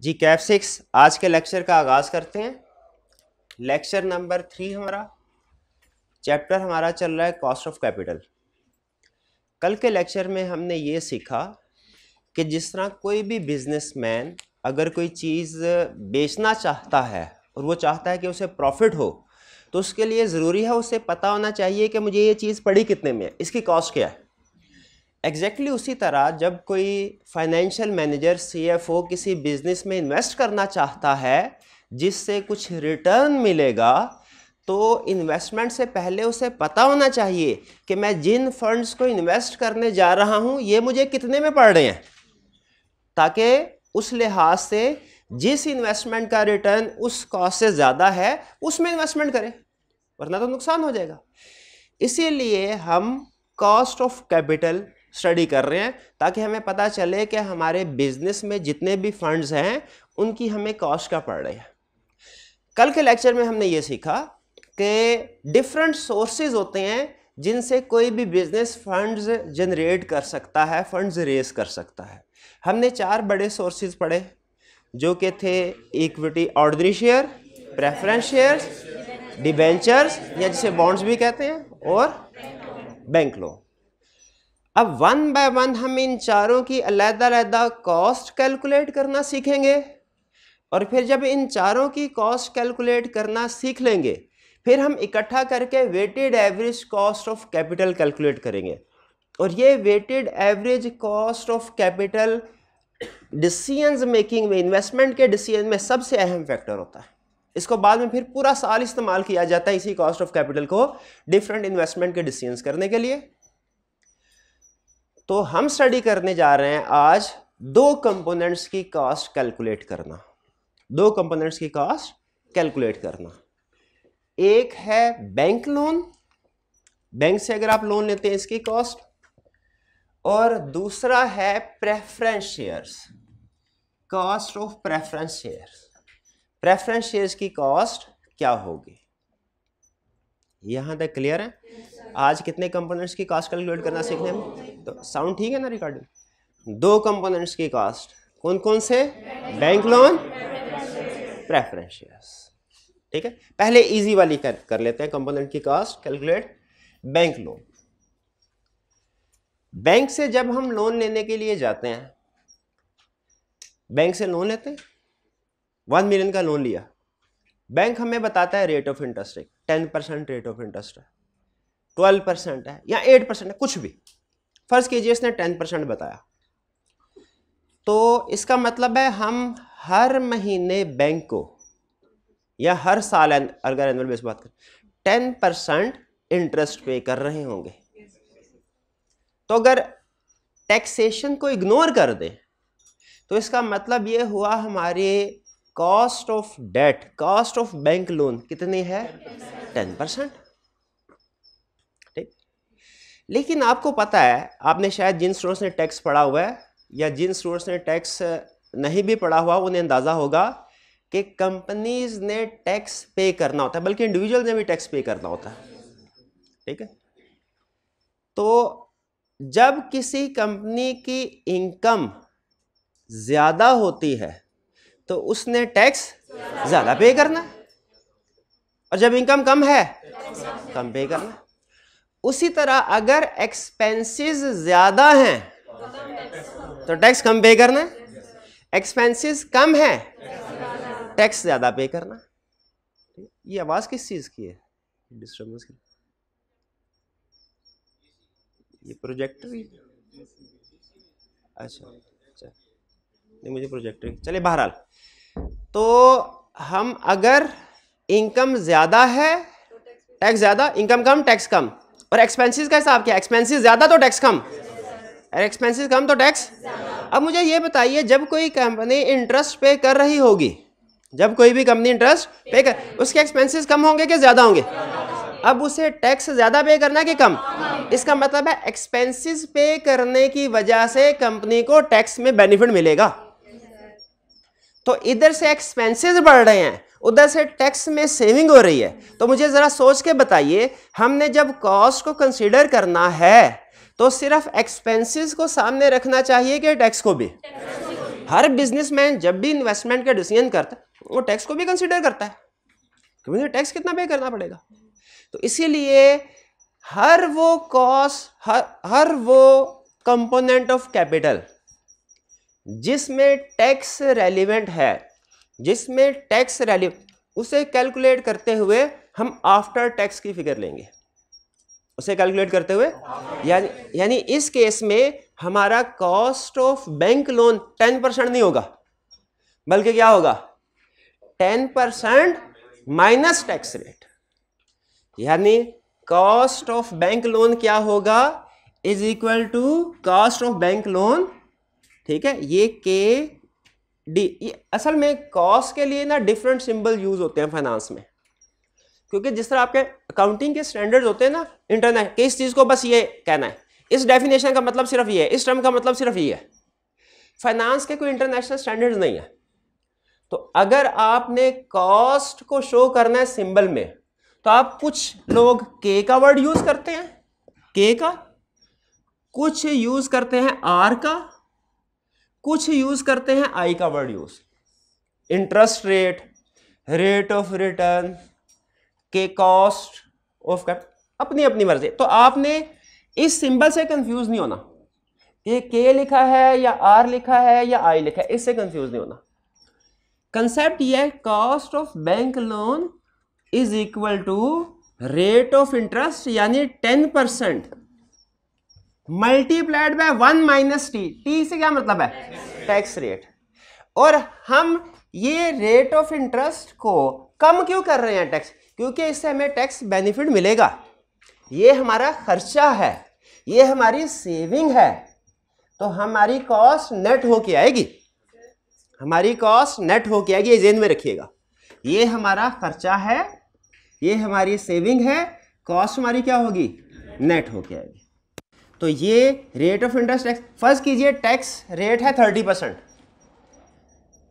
जी कैफ 6 आज के लेक्चर का आगाज करते हैं। लेक्चर नंबर 3 हमारा चैप्टर हमारा चल रहा है कॉस्ट ऑफ कैपिटल। कल के लेक्चर में हमने ये सीखा कि जिस तरह कोई भी बिजनेसमैन अगर कोई चीज़ बेचना चाहता है और वो चाहता है कि उसे प्रॉफिट हो, तो उसके लिए ज़रूरी है उसे पता होना चाहिए कि मुझे ये चीज़ पड़ी कितने में है, इसकी कॉस्ट क्या है। एग्जैक्टली उसी तरह जब कोई फाइनेंशियल मैनेजर CFO किसी बिजनेस में इन्वेस्ट करना चाहता है जिससे कुछ रिटर्न मिलेगा, तो इन्वेस्टमेंट से पहले उसे पता होना चाहिए कि मैं जिन फंड्स को इन्वेस्ट करने जा रहा हूं ये मुझे कितने में पड़ रहे हैं, ताकि उस लिहाज से जिस इन्वेस्टमेंट का रिटर्न उस कॉस्ट से ज़्यादा है उसमें इन्वेस्टमेंट करें, वरना तो नुकसान हो जाएगा। इसीलिए हम कॉस्ट ऑफ कैपिटल स्टडी कर रहे हैं ताकि हमें पता चले कि हमारे बिजनेस में जितने भी फंड्स हैं उनकी हमें कॉस्ट क्या पड़ रही है। कल के लेक्चर में हमने ये सीखा कि डिफरेंट सोर्सेज होते हैं जिनसे कोई भी बिजनेस फंड्स जनरेट कर सकता है, फंड्स रेज कर सकता है। हमने 4 बड़े सोर्सेज पढ़े जो कि थे equity ordinary share, preference shares, debentures या जिसे बॉन्ड्स भी कहते हैं, और बैंक लोन। अब वन बाय वन हम इन चारों की अलग-अलग कॉस्ट कैलकुलेट करना सीखेंगे और फिर जब इन चारों की कॉस्ट कैलकुलेट करना सीख लेंगे फिर हम इकट्ठा करके weighted average cost of capital calculate करेंगे। और ये weighted average cost of capital decisions making में, इन्वेस्टमेंट के डिसीजन में सबसे अहम फैक्टर होता है। इसको बाद में फिर पूरा साल इस्तेमाल किया जाता है इसी कॉस्ट ऑफ कैपिटल को डिफरेंट इन्वेस्टमेंट के डिसीजंस करने के लिए। तो हम स्टडी करने जा रहे हैं आज 2 कंपोनेंट्स की कॉस्ट कैलकुलेट करना। 2 कंपोनेंट्स की कॉस्ट कैलकुलेट करना। एक है बैंक लोन, बैंक से अगर आप लोन लेते हैं इसकी कॉस्ट, और दूसरा है preference shares, cost of preference shares. Preference shares की कॉस्ट क्या होगी, यहां तक क्लियर है? आज कितने कंपोनेंट्स की कॉस्ट कैलकुलेट करना सीखने में? तो साउंड ठीक है ना रिकॉर्डिंग? 2 कंपोनेंट्स की कॉस्ट कौन कौन से? Bank loan, preference shares. ठीक है, पहले इजी वाली कर लेते हैं कंपोनेंट की cost calculate. Bank loan. Bank से जब हम लोन लेने के लिए जाते हैं, बैंक से लोन लेते हैं, 1 मिलियन का लोन लिया, बैंक हमें बताता है rate of interest 10% rate of interest है, 12% है या 8% है, कुछ भी। फर्ज कीजिए इसने 10% बताया, तो इसका मतलब है हम हर महीने बैंक को या हर साल अगर एनुअल बेस बात करें 10% इंटरेस्ट पे कर रहे होंगे। तो अगर टैक्सेशन को इग्नोर कर दें तो इसका मतलब ये हुआ हमारे cost of debt, cost of bank loan कितनी है? 10%। ठीक, लेकिन आपको पता है, आपने शायद जिन स्टूडेंट्स ने टैक्स पढ़ा हुआ है या जिन स्टूडेंट्स ने टैक्स नहीं भी पढ़ा हुआ उन्हें अंदाजा होगा कि कंपनीज ने टैक्स पे करना होता है, बल्कि इंडिविजुअल ने भी टैक्स पे करना होता है। ठीक है, तो जब किसी कंपनी की इनकम ज्यादा होती है तो उसने टैक्स ज्यादा पे करना है, और जब इनकम कम है कम पे करना है। उसी तरह अगर एक्सपेंसेस ज्यादा हैं तो टैक्स कम पे करना है, एक्सपेंसेस कम है टैक्स ज्यादा पे करना है। ये आवाज किस चीज की है? डिस्टर्बेंस की? ये प्रोजेक्टर? अच्छा, नहीं मुझे प्रोजेक्टर, चलिए बहरहाल। तो हम अगर इनकम ज्यादा है टैक्स ज्यादा, इनकम कम टैक्स कम, और एक्सपेंसेस का हिसाब क्या? एक्सपेंसेस ज्यादा तो टैक्स कम, और एक्सपेंसेस कम तो टैक्स। अब मुझे ये बताइए, जब कोई कंपनी इंटरेस्ट पे कर रही होगी, जब कोई भी कंपनी इंटरेस्ट पे कर, उसके एक्सपेंसेस कम होंगे कि ज्यादा होंगे? अब उसे टैक्स ज्यादा पे करना है कि कम? इसका मतलब है एक्सपेंसेस पे करने की वजह से कंपनी को टैक्स में बेनिफिट मिलेगा। तो इधर से एक्सपेंसेस बढ़ रहे हैं, उधर से टैक्स में सेविंग हो रही है। तो मुझे जरा सोच के बताइए, हमने जब कॉस्ट को कंसीडर करना है तो सिर्फ एक्सपेंसेस को सामने रखना चाहिए कि टैक्स को भी? हर बिजनेसमैन जब भी इन्वेस्टमेंट का डिसीजन करता है वो टैक्स को भी कंसीडर करता है कि मुझे टैक्स कितना पे करना पड़ेगा। तो इसीलिए हर वो कॉस्ट, हर वो कंपोनेंट ऑफ कैपिटल जिसमें टैक्स रेलिवेंट है, जिसमें टैक्स रेलिवेंट, उसे कैलकुलेट करते हुए हम आफ्टर टैक्स की फिगर लेंगे। उसे कैलकुलेट करते हुए यानी इस केस में हमारा कॉस्ट ऑफ बैंक लोन 10% नहीं होगा, बल्कि क्या होगा 10% माइनस टैक्स रेट। यानी कॉस्ट ऑफ बैंक लोन क्या होगा is equal to cost of bank loan, ठीक है। ये के डी, असल में कॉस्ट के लिए ना डिफरेंट सिंबल यूज होते हैं फाइनेंस में, क्योंकि जिस तरह आपके अकाउंटिंग के स्टैंडर्ड्स होते हैं ना इंटरनेट के, इस चीज को बस ये कहना है, इस डेफिनेशन का मतलब सिर्फ ये है, इस टर्म का मतलब सिर्फ ये है। फाइनेंस के कोई इंटरनेशनल स्टैंडर्ड्स नहीं है। तो अगर आपने कॉस्ट को शो करना है सिंबल में, तो आप कुछ लोग के का वर्ड यूज करते हैं, के का, कुछ यूज करते हैं आर का, कुछ यूज करते हैं आई का word use. Interest rate, rate of return, के कॉस्ट ऑफ कैपिटल, अपनी अपनी मर्जी। तो आपने इस सिंबल से कंफ्यूज नहीं होना, ये के लिखा है या आर लिखा है या आई लिखा है, इससे कंफ्यूज नहीं होना। कंसेप्ट ये है cost of bank loan is equal to rate of interest यानी 10% multiplied by 1 minus T. T से क्या मतलब है टैक्स रेट। और हम ये रेट ऑफ इंटरेस्ट को कम क्यों कर रहे हैं टैक्स, क्योंकि इससे हमें टैक्स बेनिफिट मिलेगा। ये हमारा खर्चा है, ये हमारी सेविंग है, तो हमारी कॉस्ट नेट होके आएगी, हमारी कॉस्ट नेट होके आएगी। ये ज़हन में रखिएगा, ये हमारा खर्चा है, ये हमारी सेविंग है, कॉस्ट हमारी क्या होगी नेट होके आएगी। तो ये rate of interest tax, first कीजिए टैक्स रेट है 30%,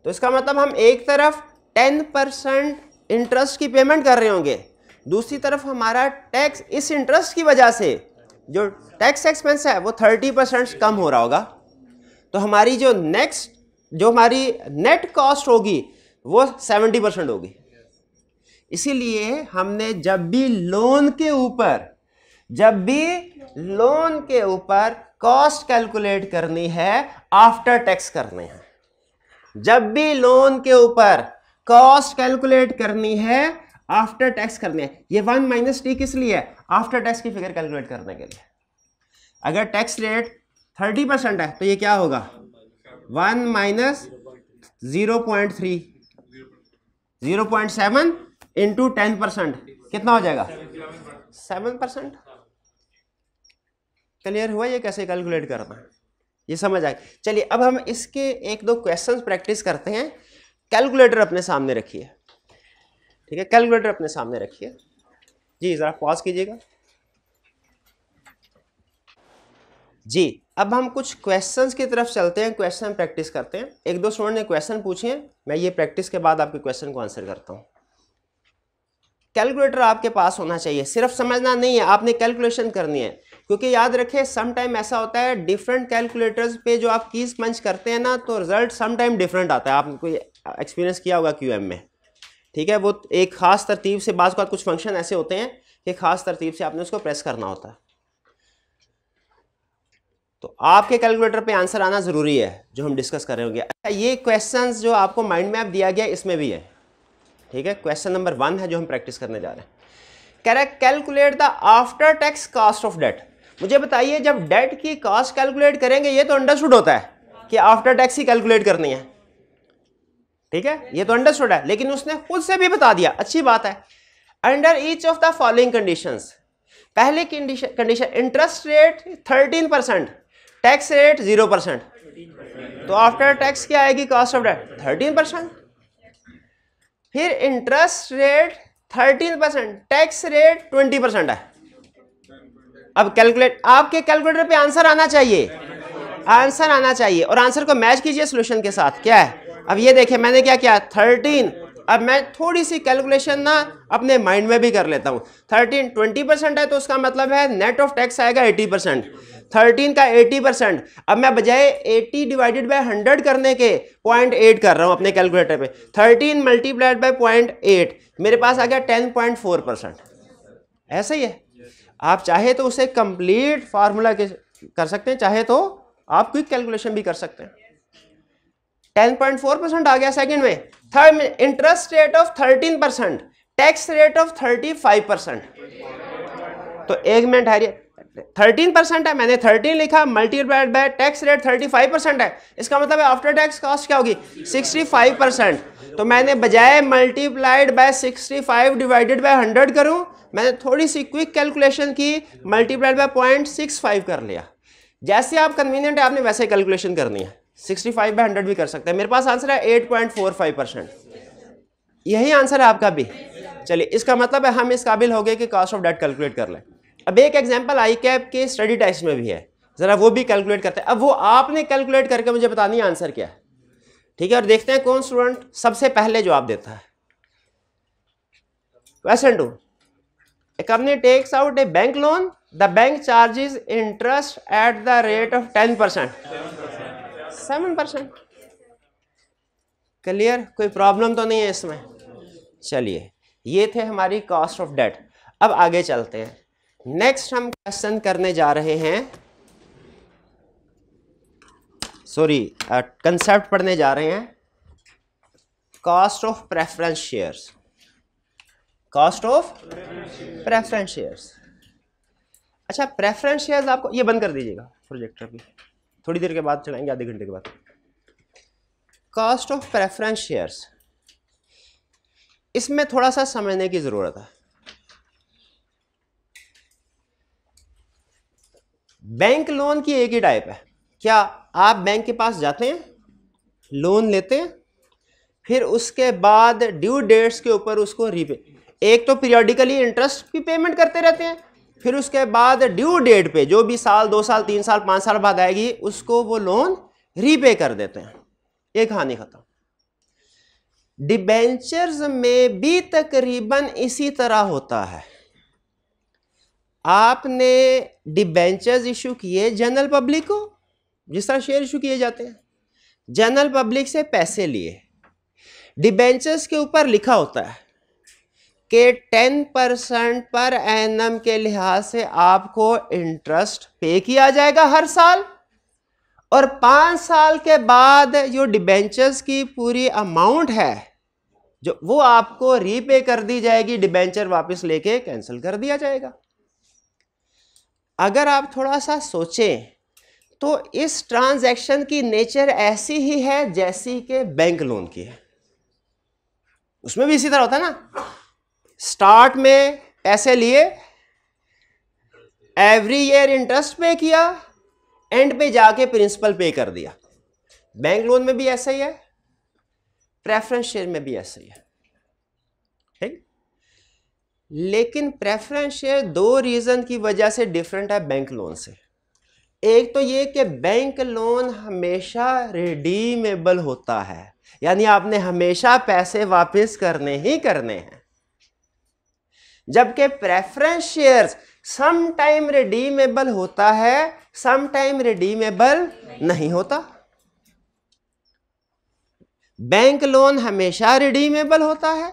तो इसका मतलब हम एक तरफ 10% इंटरेस्ट की पेमेंट कर रहे होंगे, दूसरी तरफ हमारा टैक्स इस इंटरेस्ट की वजह से जो टैक्स एक्सपेंस है वो 30% कम हो रहा होगा। तो हमारी जो हमारी नेट कॉस्ट होगी वो 70% होगी। इसीलिए हमने जब भी लोन के ऊपर कॉस्ट कैलकुलेट करनी है आफ्टर टैक्स करने हैं। जब भी लोन के ऊपर कॉस्ट कैलकुलेट करनी है आफ्टर टैक्स करने हैं। ये 1 माइनस टी किस लिए है, आफ्टर टैक्स की फिगर कैलकुलेट करने के लिए। अगर टैक्स रेट 30% है तो ये क्या होगा 1 माइनस 0.3, 0.7 इंटू 10% कितना हो जाएगा 7%। क्लियर हुआ ये कैसे कैलकुलेट करना है, ये समझ आए। चलिए अब हम इसके एक दो क्वेश्चंस प्रैक्टिस करते हैं। कैलकुलेटर अपने सामने रखिए, ठीक है, कैलकुलेटर अपने सामने रखिए जी, जरा पॉज कीजिएगा जी। अब हम कुछ क्वेश्चंस की तरफ चलते हैं, क्वेश्चन प्रैक्टिस करते हैं। एक दो स्टूडेंट ने क्वेश्चन पूछे हैं, मैं ये प्रैक्टिस के बाद आपके क्वेश्चन को आंसर करता हूं। कैलकुलेटर आपके पास होना चाहिए, सिर्फ समझना नहीं है, आपने कैलकुलेशन करनी है। क्योंकि याद रखें सम टाइम ऐसा होता है डिफरेंट कैलकुलेटर्स पे जो आप कीज पंच करते हैं ना, तो रिजल्ट सम टाइम डिफरेंट आता है। आपने कोई एक्सपीरियंस किया होगा क्यूएम में, ठीक है, वो एक खास तरतीब से, बाज़ कुछ फंक्शन ऐसे होते हैं कि खास तरतीब से आपने उसको प्रेस करना होता है। तो आपके कैलकुलेटर पे आंसर आना जरूरी है जो हम डिस्कस कर रहे होंगे। अच्छा, ये क्वेश्चंस जो आपको माइंड मैप दिया गया इसमें भी है, ठीक है। क्वेश्चन नंबर 1 है जो हम प्रैक्टिस करने जा रहे हैं। कह रहा है calculate the after tax cost of debt. मुझे बताइए जब डेट की कॉस्ट कैलकुलेट करेंगे, ये तो अंडरस्टूड होता है कि आफ्टर टैक्स ही कैलकुलेट करनी है, ठीक है, ये तो अंडरस्टूड है, लेकिन उसने खुद से भी बता दिया, अच्छी बात है। Under each of the following conditions, पहली condition interest rate 13%, tax rate 0%, तो आफ्टर टैक्स क्या आएगी कॉस्ट ऑफ डेट 13%। फिर इंटरेस्ट रेट 13%, टैक्स रेट 20% है। अब कैलकुलेट, आपके कैलकुलेटर पे आंसर आना चाहिए, आंसर आना चाहिए, और आंसर को मैच कीजिए सॉल्यूशन के साथ। क्या है, अब ये देखिए मैंने क्या किया 13, अब मैं थोड़ी सी कैलकुलेशन ना अपने माइंड में भी कर लेता हूँ। 13 20% है तो उसका मतलब है नेट ऑफ टैक्स आएगा 80%, 13 का 80%। अब मैं बजाय 80 डिवाइडेड बाय 100 करने के 0.8 कर रहा हूं अपने कैलकुलेटर पे। 13 मल्टीप्लाइड बाय 0.8 मेरे पास आ गया 10.4%। ऐसा ही है। आप चाहे तो उसे कंप्लीट फार्मूला के कर सकते हैं, चाहे तो आप क्विक कैलकुलेशन भी कर सकते हैं। 10.4% आ गया सेकंड में। थर्ड में interest rate of 13%, tax rate of 35%। तो एक मिनट है, 13% है, मैंने 13 लिखा, मल्टीप्लाइड बाय टैक्स रेट 35% है, इसका मतलब है आफ्टर टैक्स कॉस्ट क्या होगी 65%। तो मैंने बजाय मल्टीप्लाइड बाय 65 डिवाइडेड बाय 100 करूं, मैंने थोड़ी सी क्विक कैलकुलेशन की, मल्टीप्लाइड बाय 0.65 कर लिया। जैसे आप कन्वीनियंट है आपने वैसे कैलकुलेशन करनी है, 65 बाय 100 भी कर सकते हैं। मेरे पास आंसर है 8.45%। यही आंसर है आपका भी। चलिए, इसका मतलब है हम इस काबिल हो गए कि कॉस्ट ऑफ डेट कैलकुलेट कर लें। अब एक एग्जांपल आई कैप के स्टडी टेक्स्ट में भी है, जरा वो भी कैलकुलेट करते हैं। अब वो आपने कैलकुलेट करके मुझे बतानी है आंसर क्या है, ठीक है। और देखते हैं कौन स्टूडेंट सबसे पहले जवाब देता है। Question 2, a company takes out a bank loan, the bank charges interest at the rate of 10%, 7%। Clear, कोई प्रॉब्लम तो नहीं है इसमें। चलिए, ये थे हमारी कॉस्ट ऑफ डेट। अब आगे चलते हैं। नेक्स्ट हम क्वेश्चन करने जा रहे हैं, कंसेप्ट पढ़ने जा रहे हैं, cost of preference shares. Cost of preference shares. अच्छा, प्रेफरेंस शेयर्स आपको, ये बंद कर दीजिएगा प्रोजेक्टर भी, थोड़ी देर के बाद चलाएंगे, आधे घंटे के बाद। कॉस्ट ऑफ प्रेफरेंस शेयर्स, इसमें थोड़ा सा समझने की जरूरत है। बैंक लोन की एक ही टाइप है। क्या आप बैंक के पास जाते हैं, लोन लेते हैं, फिर उसके बाद ड्यू डेट्स के ऊपर उसको रीपे, एक तो पीरियोडिकली इंटरेस्ट की पेमेंट करते रहते हैं, फिर उसके बाद ड्यू डेट पे जो भी साल, 2 साल, 3 साल, 5 साल बाद आएगी उसको वो लोन रीपे कर देते हैं। एक कहानी खत्म। डिबेंचर्स में भी तकरीबन इसी तरह होता है। आपने डिबेंचर्स इशू किए जनरल पब्लिक को, जिस तरह शेयर इशू किए जाते हैं, जनरल पब्लिक से पैसे लिए, डिबेंचर्स के ऊपर लिखा होता है कि 10% पर एनम के लिहाज से आपको इंटरेस्ट पे किया जाएगा हर साल, और 5 साल के बाद जो डिबेंचर्स की पूरी अमाउंट है जो वो आपको रीपे कर दी जाएगी, डिबेंचर वापस लेके कैंसिल कर दिया जाएगा। अगर आप थोड़ा सा सोचें तो इस ट्रांजैक्शन की नेचर ऐसी ही है जैसी कि बैंक लोन की है। उसमें भी इसी तरह होता है ना, स्टार्ट में पैसे लिए, एवरी ईयर इंटरेस्ट पे किया, एंड पे जाके प्रिंसिपल पे कर दिया। बैंक लोन में भी ऐसा ही है, प्रेफरेंस शेयर में भी ऐसा ही है, ठीक। लेकिन प्रेफरेंस शेयर 2 रीजन की वजह से डिफरेंट है बैंक लोन से। एक तो ये कि बैंक लोन हमेशा रिडीमेबल होता है, यानी आपने हमेशा पैसे वापस करने ही करने हैं, जबकि preference shares some time redeemable होता है, सम टाइम रिडीमेबल नहीं होता। बैंक लोन हमेशा रिडीमेबल होता है,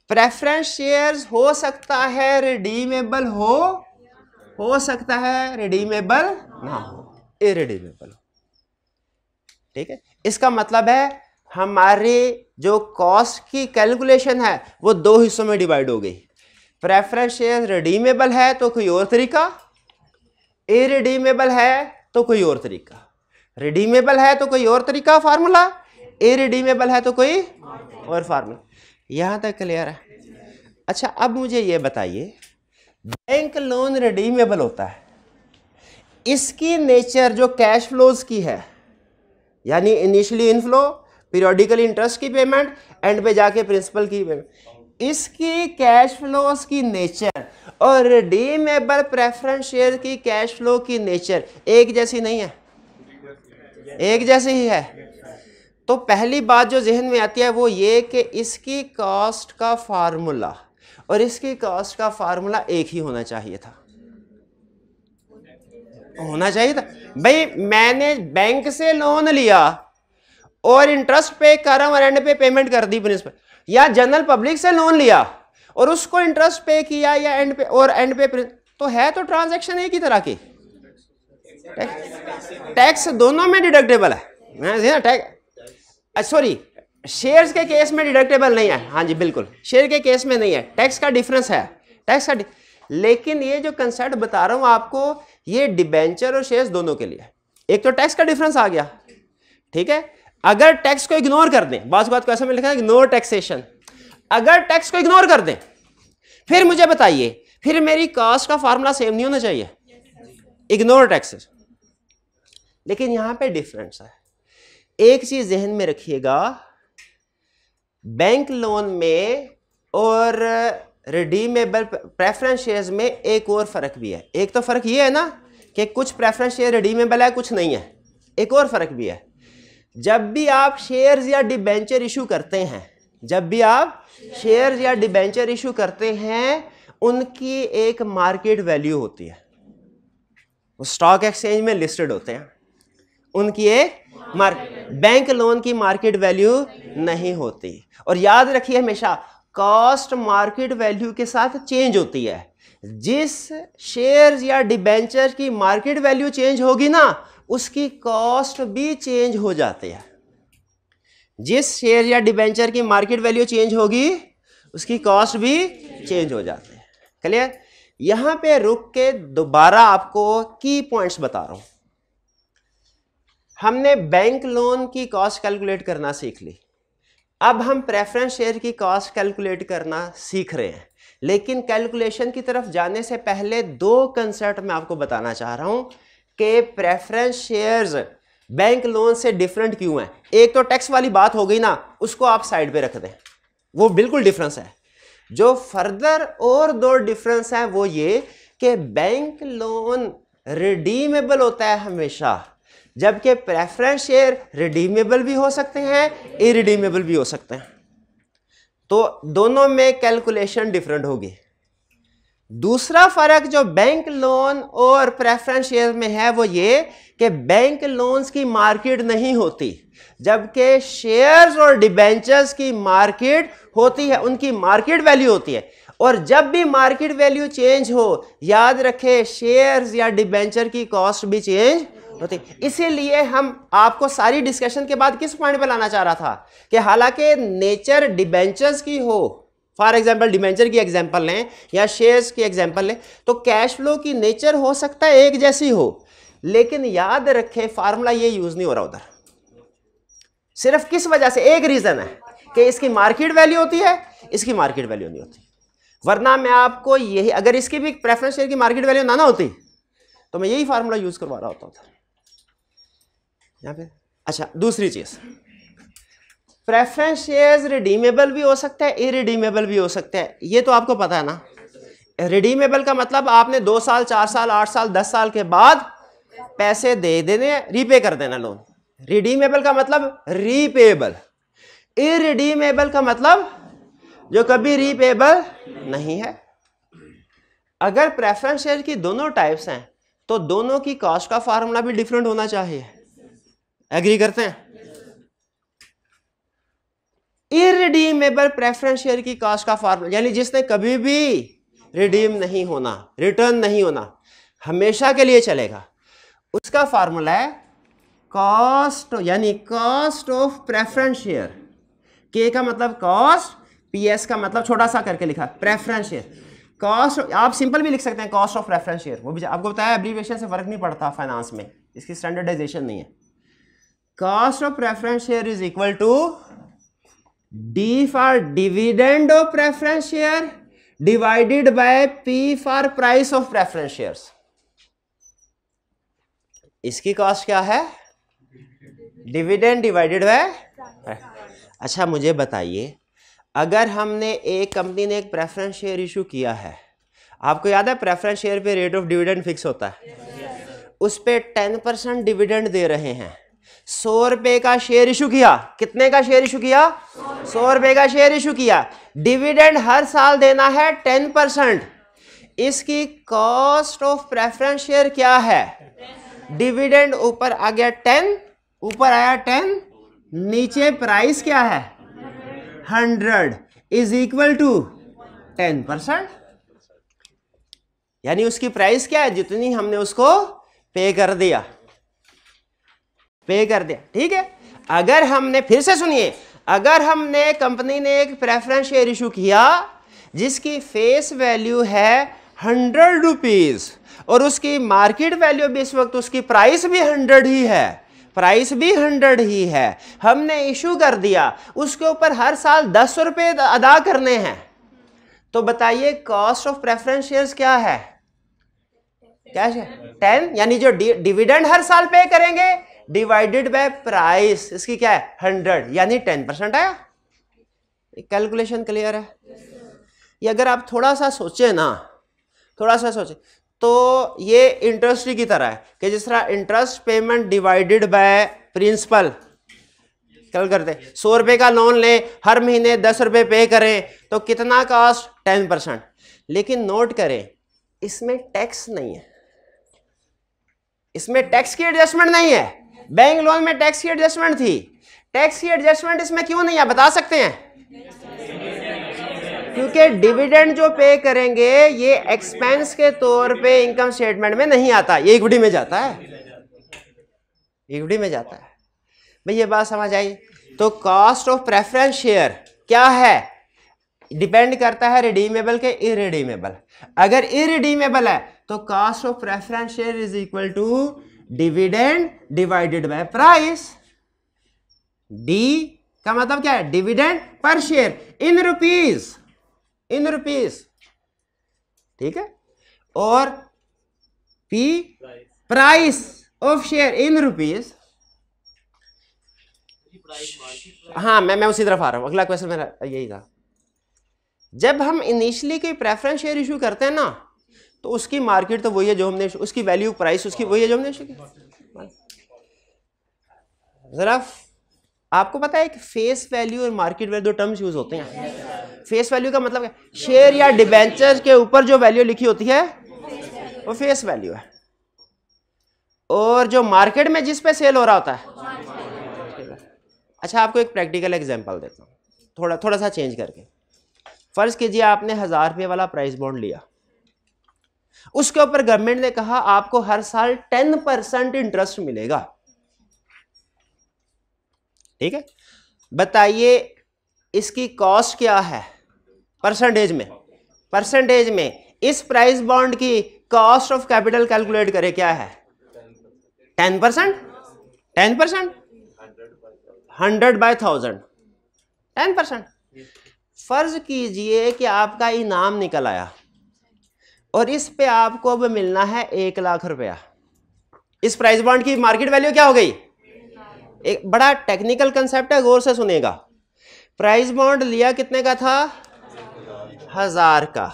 प्रेफरेंस शेयर्स हो सकता है रिडीमेबल हो सकता है रिडीमेबल ना हो, इरिडीमेबल हो, ठीक है। इसका मतलब है हमारी जो कॉस्ट की कैलकुलेशन है वो 2 हिस्सों में डिवाइड हो गई। प्रेफरेंस शेयर रिडीमेबल है तो कोई और तरीका, इरिडीमेबल है तो कोई और तरीका, रिडीमेबल है तो कोई और तरीका फार्मूला, इरिडीमेबल है तो कोई और फार्मूला। यहां तक क्लियर है? अच्छा, अब मुझे ये बताइए, बैंक लोन रिडीमेबल होता है, इसकी नेचर जो कैश फ्लोज की है, यानी इनिशियली इनफ्लो, पीरियोडिकली इंटरेस्ट की पेमेंट, एंड पे जाके प्रिंसिपल की पेमेंट, इसकी कैश फ्लोज की नेचर और रिडीमेबल प्रेफरेंस शेयर की कैश फ्लो की नेचर एक जैसी नहीं है, एक जैसी ही है। तो पहली बात जो जहन में आती है वो ये कि इसकी कॉस्ट का फार्मूला और इसकी कॉस्ट का फार्मूला एक ही होना चाहिए था। होना चाहिए था भाई। मैंने बैंक से लोन लिया और इंटरेस्ट पे कर रहा हूं और एंड पे पेमेंट कर दी प्रिंसिपल, या जनरल पब्लिक से लोन लिया और उसको इंटरेस्ट पे किया या एंड पे और एंड पे तो है तो ट्रांजैक्शन एक ही तरह की। टैक्स दोनों में डिडक्टेबल है टैक्स, सॉरी शेयर्स के केस में डिडक्टेबल नहीं है। हाँ जी बिल्कुल, शेयर के केस में नहीं है, टैक्स का डिफरेंस है, टैक्स का लेकिन ये जो कंसेप्ट बता रहा हूं आपको ये डिबेंचर और शेयर्स दोनों के लिए। एक तो टैक्स का डिफरेंस आ गया, ठीक है। अगर टैक्स को इग्नोर कर दें, बात को ऐसा में लिखा है इग्नोर टैक्सेशन, अगर टैक्स को इग्नोर कर दें फिर मुझे बताइए फिर मेरी कॉस्ट का फार्मूला सेम नहीं होना चाहिए, इग्नोर टैक्सेस। लेकिन यहां पे डिफरेंस है। एक चीज जहन में रखिएगा, बैंक लोन में और रिडीमेबल प्रेफरेंस शेयर्स में एक और फर्क भी है। एक तो फर्क ये है ना कि कुछ प्रेफरेंस शेयर रिडीमेबल है कुछ नहीं है, एक और फर्क भी है। जब भी आप शेयर्स या डिबेंचर इशू करते हैं, जब भी आप शेयर्स या डिबेंचर इशू करते हैं उनकी एक मार्केट वैल्यू होती है, वो स्टॉक एक्सचेंज में लिस्टेड होते हैं, उनकी एक बैंक लोन की मार्केट वैल्यू नहीं होती। और याद रखिए हमेशा कॉस्ट मार्केट वैल्यू के साथ चेंज होती है। जिस शेयर्स या डिबेंचर की मार्केट वैल्यू चेंज होगी ना उसकी कॉस्ट भी चेंज हो जाती है। जिस शेयर या डिबेंचर की मार्केट वैल्यू चेंज होगी उसकी कॉस्ट भी चेंज हो जाती है। क्लियर? यहां पे रुक के दोबारा आपको की पॉइंट्स बता रहा हूं। हमने बैंक लोन की कॉस्ट कैलकुलेट करना सीख ली, अब हम प्रेफरेंस शेयर की कॉस्ट कैलकुलेट करना सीख रहे हैं। लेकिन कैलकुलेशन की तरफ जाने से पहले दो कंसेप्ट मैं आपको बताना चाह रहा हूं कि प्रेफरेंस शेयर्स बैंक लोन से डिफरेंट क्यों है। एक तो टैक्स वाली बात हो गई ना, उसको आप साइड पे रख दें, वो बिल्कुल डिफरेंस है। जो फर्दर और दो डिफरेंस है वो ये कि बैंक लोन रिडीमेबल होता है हमेशा, जबकि प्रेफरेंस शेयर रिडीमेबल भी हो सकते हैं इरिडीमेबल भी हो सकते हैं। तो दोनों में कैलकुलेशन डिफरेंट होगी। दूसरा फर्क जो बैंक लोन और प्रेफरेंस शेयर में है वो ये कि बैंक लोन्स की मार्केट नहीं होती, जबकि शेयर्स और डिबेंचर्स की मार्केट होती है, उनकी मार्केट वैल्यू होती है। और जब भी मार्केट वैल्यू चेंज हो याद रखें शेयर्स या डिबेंचर की कॉस्ट भी चेंज होती। इसीलिए हम आपको सारी डिस्कशन के बाद किस पॉइंट पर लाना चाह रहा था कि हालांकि नेचर डिबेंचर्स की हो, फॉर एग्जांपल डिबेंचर की एग्जांपल लें या शेयर्स की एग्जांपल लें, तो कैश फ्लो की नेचर हो सकता है एक जैसी हो, लेकिन याद रखें फार्मूला ये यूज नहीं हो रहा उधर। सिर्फ किस वजह से, एक रीजन है कि इसकी मार्केट वैल्यू होती है, इसकी मार्केट वैल्यू नहीं होती। वरना मैं आपको यही, अगर इसकी भी प्रेफरेंस शेयर की मार्केट वैल्यू ना होती तो मैं यही फार्मूला यूज करवा रहा होता था यहाँ पे। अच्छा, दूसरी चीज, प्रेफरेंस शेयर्स रिडीमेबल भी हो सकता है इरिडीमेबल भी हो सकता है, ये तो आपको पता है ना। रिडीमेबल का मतलब आपने 2 साल 4 साल 8 साल 10 साल के बाद पैसे दे देने, रीपे कर देना लोन। रिडीमेबल का मतलब रीपेबल, इरिडीमेबल का मतलब जो कभी रीपेबल नहीं है। अगर प्रेफरेंस शेयर की दोनों टाइप्स हैं तो दोनों की कॉस्ट का फार्मूला भी डिफरेंट होना चाहिए। एग्री करते हैं? इरिडीमेबल प्रेफरेंस शेयर की कॉस्ट का फार्मूला यानी जिसने कभी भी रिडीम नहीं होना, रिटर्न नहीं होना, हमेशा के लिए चलेगा, उसका फार्मूला है कॉस्ट, यानी कॉस्ट ऑफ प्रेफरेंस शेयर। के का मतलब कॉस्ट, पीएस का मतलब छोटा सा करके लिखा प्रेफरेंस शेयर। कॉस्ट आप सिंपल भी लिख सकते हैं कॉस्ट ऑफ प्रेफरेंस शेयर, वो भी आपको बताया एब्रीविएशन से फर्क नहीं पड़ता फाइनेंस में, इसकी स्टैंडर्डाइजेशन नहीं है। Cost of preference share is equal to D for dividend of preference share divided by P for price of preference shares. इसकी कॉस्ट क्या है? Dividend divided by. अच्छा मुझे बताइए, अगर हमने एक कंपनी ने एक प्रेफरेंस शेयर इशू किया है, आपको याद है प्रेफरेंस शेयर पे रेट ऑफ डिविडेंड फिक्स होता है, उस पे 10% डिविडेंड दे रहे हैं, 100 रुपए का शेयर इशू किया। कितने का शेयर इशू किया? 100 रुपए का शेयर इशू किया। डिविडेंड हर साल देना है 10%। इसकी कॉस्ट ऑफ प्रेफरेंस शेयर क्या है? डिविडेंड ऊपर आ गया 10, ऊपर आया 10, नीचे प्राइस क्या है 100 इज इक्वल टू 10%। यानी उसकी प्राइस क्या है? जितनी हमने उसको पे कर दिया, ठीक है। अगर हमने, फिर से सुनिए, अगर हमने, कंपनी ने एक प्रेफरेंस शेयर इशू किया जिसकी फेस वैल्यू है 100 रुपीज और उसकी मार्केट वैल्यू भी इस वक्त, उसकी प्राइस भी 100 ही है, हमने इशू कर दिया, उसके ऊपर हर साल 10 रुपए अदा करने हैं, तो बताइए कॉस्ट ऑफ प्रेफरेंस शेयर्स क्या है? क्या है? 10, यानी जो डिविडेंड हर साल पे करेंगे डिवाइडेड बाय प्राइस, इसकी क्या है 100, यानी 10% आया। कैलकुलेशन क्लियर है? ये अगर आप थोड़ा सा सोचे ना, तो ये इंटरेस्ट की तरह है कि जिस तरह interest payment divided by principal कल करते, 100 रुपए का लोन लें, हर महीने 10 रुपए पे करें, तो कितना कॉस्ट 10%। लेकिन नोट करें इसमें टैक्स नहीं है, इसमें टैक्स की एडजस्टमेंट नहीं है। बैंक लोन में टैक्स की एडजस्टमेंट थी, टैक्स की एडजस्टमेंट इसमें क्यों नहीं है बता सकते हैं? क्योंकि डिविडेंड जो पे करेंगे ये एक्सपेंस के तौर पे इनकम स्टेटमेंट में नहीं आता, ये इक्विटी में जाता है, भाई ये बात समझ आई? तो कॉस्ट ऑफ प्रेफरेंस शेयर क्या है? डिपेंड करता है रिडीमेबल के इरिडीमेबल। अगर इरिडीमेबल है तो cost of preference share is equal to dividend divided by price. D का मतलब क्या है? Dividend per share in rupees, ठीक है, और P price of share in rupees. हाँ, मैं उसी तरफ आ रहा हूं, अगला क्वेश्चन मेरा यही था। जब हम इनिशियली कोई प्रेफरेंस शेयर इशू करते हैं ना, तो उसकी मार्केट तो वही है जो हमने, उसकी वैल्यू प्राइस उसकी वही है जो हमने इशू की। जरा आपको पता है कि फेस वैल्यू और मार्केट वैल्यू दो टर्म्स यूज होते हैं। फेस वैल्यू का मतलब है शेयर या डिबेंचर के ऊपर जो वैल्यू लिखी होती है वो फेस वैल्यू है, और जो मार्केट में जिस पे सेल हो रहा होता है। अच्छा, आपको एक प्रैक्टिकल एग्जांपल देता हूँ, थोड़ा सा चेंज करके। फर्ज कीजिए आपने 1000 रुपये वाला प्राइस बॉन्ड लिया, उसके ऊपर गवर्नमेंट ने कहा आपको हर साल 10% इंटरेस्ट मिलेगा, ठीक है। बताइए इसकी कॉस्ट क्या है परसेंटेज में? इस प्राइस बॉन्ड की कॉस्ट ऑफ कैपिटल कैलकुलेट करें, क्या है? 10%, 100 बाय 1000, 10%। फर्ज कीजिए कि आपका इनाम निकल आया और इस पे आपको अब मिलना है 1 लाख रुपया। इस प्राइस बॉन्ड की मार्केट वैल्यू क्या हो गई? एक बड़ा टेक्निकल कंसेप्ट है, गौर से सुनेगा। प्राइस बॉन्ड लिया कितने का था? 1000 का।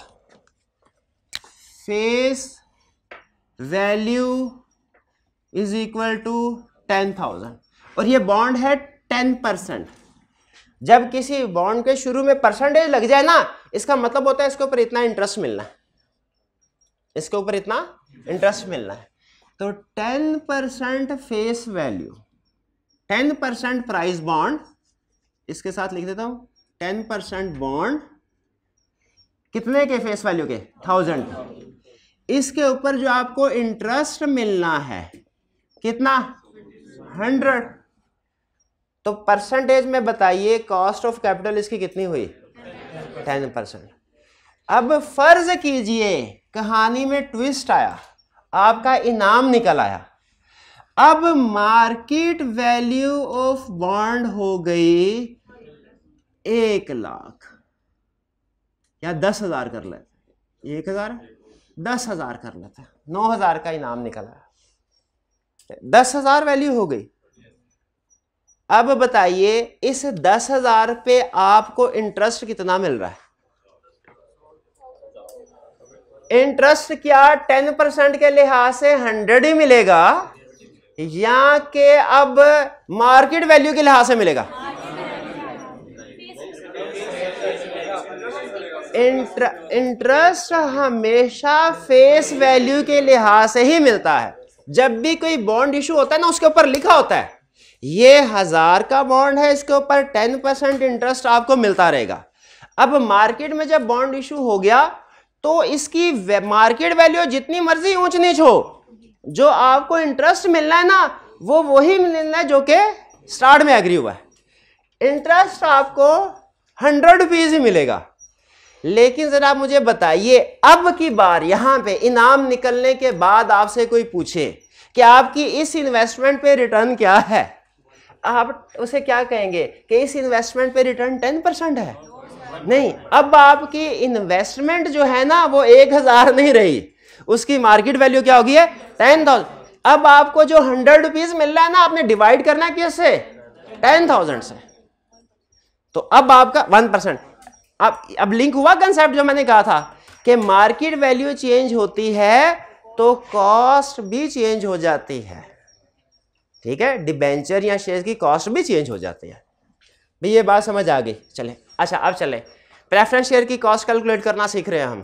Face value is equal to 10,000 और ये बॉन्ड है 10%। जब किसी बॉन्ड के शुरू में परसेंटेज लग जाए ना, इसका मतलब होता है इसके ऊपर इतना इंटरेस्ट मिलना है, तो 10% फेस वैल्यू, 10% प्राइस बॉन्ड, इसके साथ लिख देता हूं 10% बॉन्ड कितने के? फेस वैल्यू के 1000। इसके ऊपर जो आपको इंटरेस्ट मिलना है कितना? 100। तो परसेंटेज में बताइए कॉस्ट ऑफ कैपिटल इसकी कितनी हुई? 10%। अब फर्ज कीजिए कहानी में ट्विस्ट आया, आपका इनाम निकल आया। अब मार्केट वैल्यू ऑफ बॉन्ड हो गई 1 लाख या 10,000 कर लेते, 1,000 10,000 कर लेते, 9,000 का इनाम निकला, 10,000 वैल्यू हो गई। अब बताइए इस 10,000 पे आपको इंटरेस्ट कितना मिल रहा है? इंटरेस्ट क्या 10% के लिहाज से 100 ही मिलेगा या के अब मार्केट वैल्यू के लिहाज से मिलेगा? इंटरेस्ट हमेशा फेस वैल्यू के लिहाज से ही मिलता है। जब भी कोई बॉन्ड इशू होता है ना, उसके ऊपर लिखा होता है ये 1000 का बॉन्ड है, इसके ऊपर 10% इंटरेस्ट आपको मिलता रहेगा। अब मार्केट में जब बॉन्ड इशू हो गया तो इसकी मार्केट वैल्यू जितनी मर्जी ऊंच नीच हो, जो आपको इंटरेस्ट मिलना है ना वो वही मिलना है जो कि स्टार्ट में एग्री हुआ है। इंटरेस्ट आपको 100 रुपीज ही मिलेगा। लेकिन जरा मुझे बताइए, अब की बार यहां पे इनाम निकलने के बाद आपसे कोई पूछे कि आपकी इस इन्वेस्टमेंट पे रिटर्न क्या है, आप उसे क्या कहेंगे कि इस इन्वेस्टमेंट पे रिटर्न 10% है? नहीं, अब आपकी इन्वेस्टमेंट जो है ना वो 1000 नहीं रही, उसकी मार्केट वैल्यू क्या होगी है 10,000। अब आपको जो 100 रुपीज मिल रहा है ना, आपने डिवाइड करना है किससे? 10,000 से। तो अब आपका 1%। अब लिंक हुआ कंसेप्ट जो मैंने कहा था कि मार्केट वैल्यू चेंज होती है तो कॉस्ट भी चेंज हो जाती है। ठीक है, डिबेंचर या शेयर की कॉस्ट भी चेंज हो जाती है। भाई ये बात समझ आ गई? चले, अच्छा अब चले प्रेफरेंस शेयर की कॉस्ट कैलकुलेट करना सीख रहे हैं हम।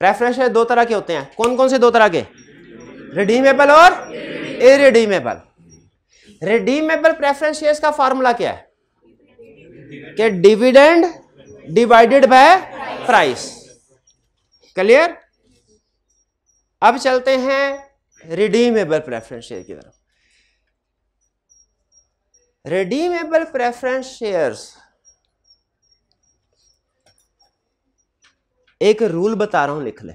प्रेफरेंस शेयर दो तरह के होते हैं। कौन कौन से दो तरह के? रिडीमेबल और इरिडीमेबल। रिडीमेबल प्रेफरेंस शेयर्स का फॉर्मूला क्या है कि dividend divided by price. Clear? अब चलते हैं रिडीमेबल प्रेफरेंस शेयर की तरफ। रिडीमेबल प्रेफरेंस शेयर्स, एक रूल बता रहा हूं, लिख ले।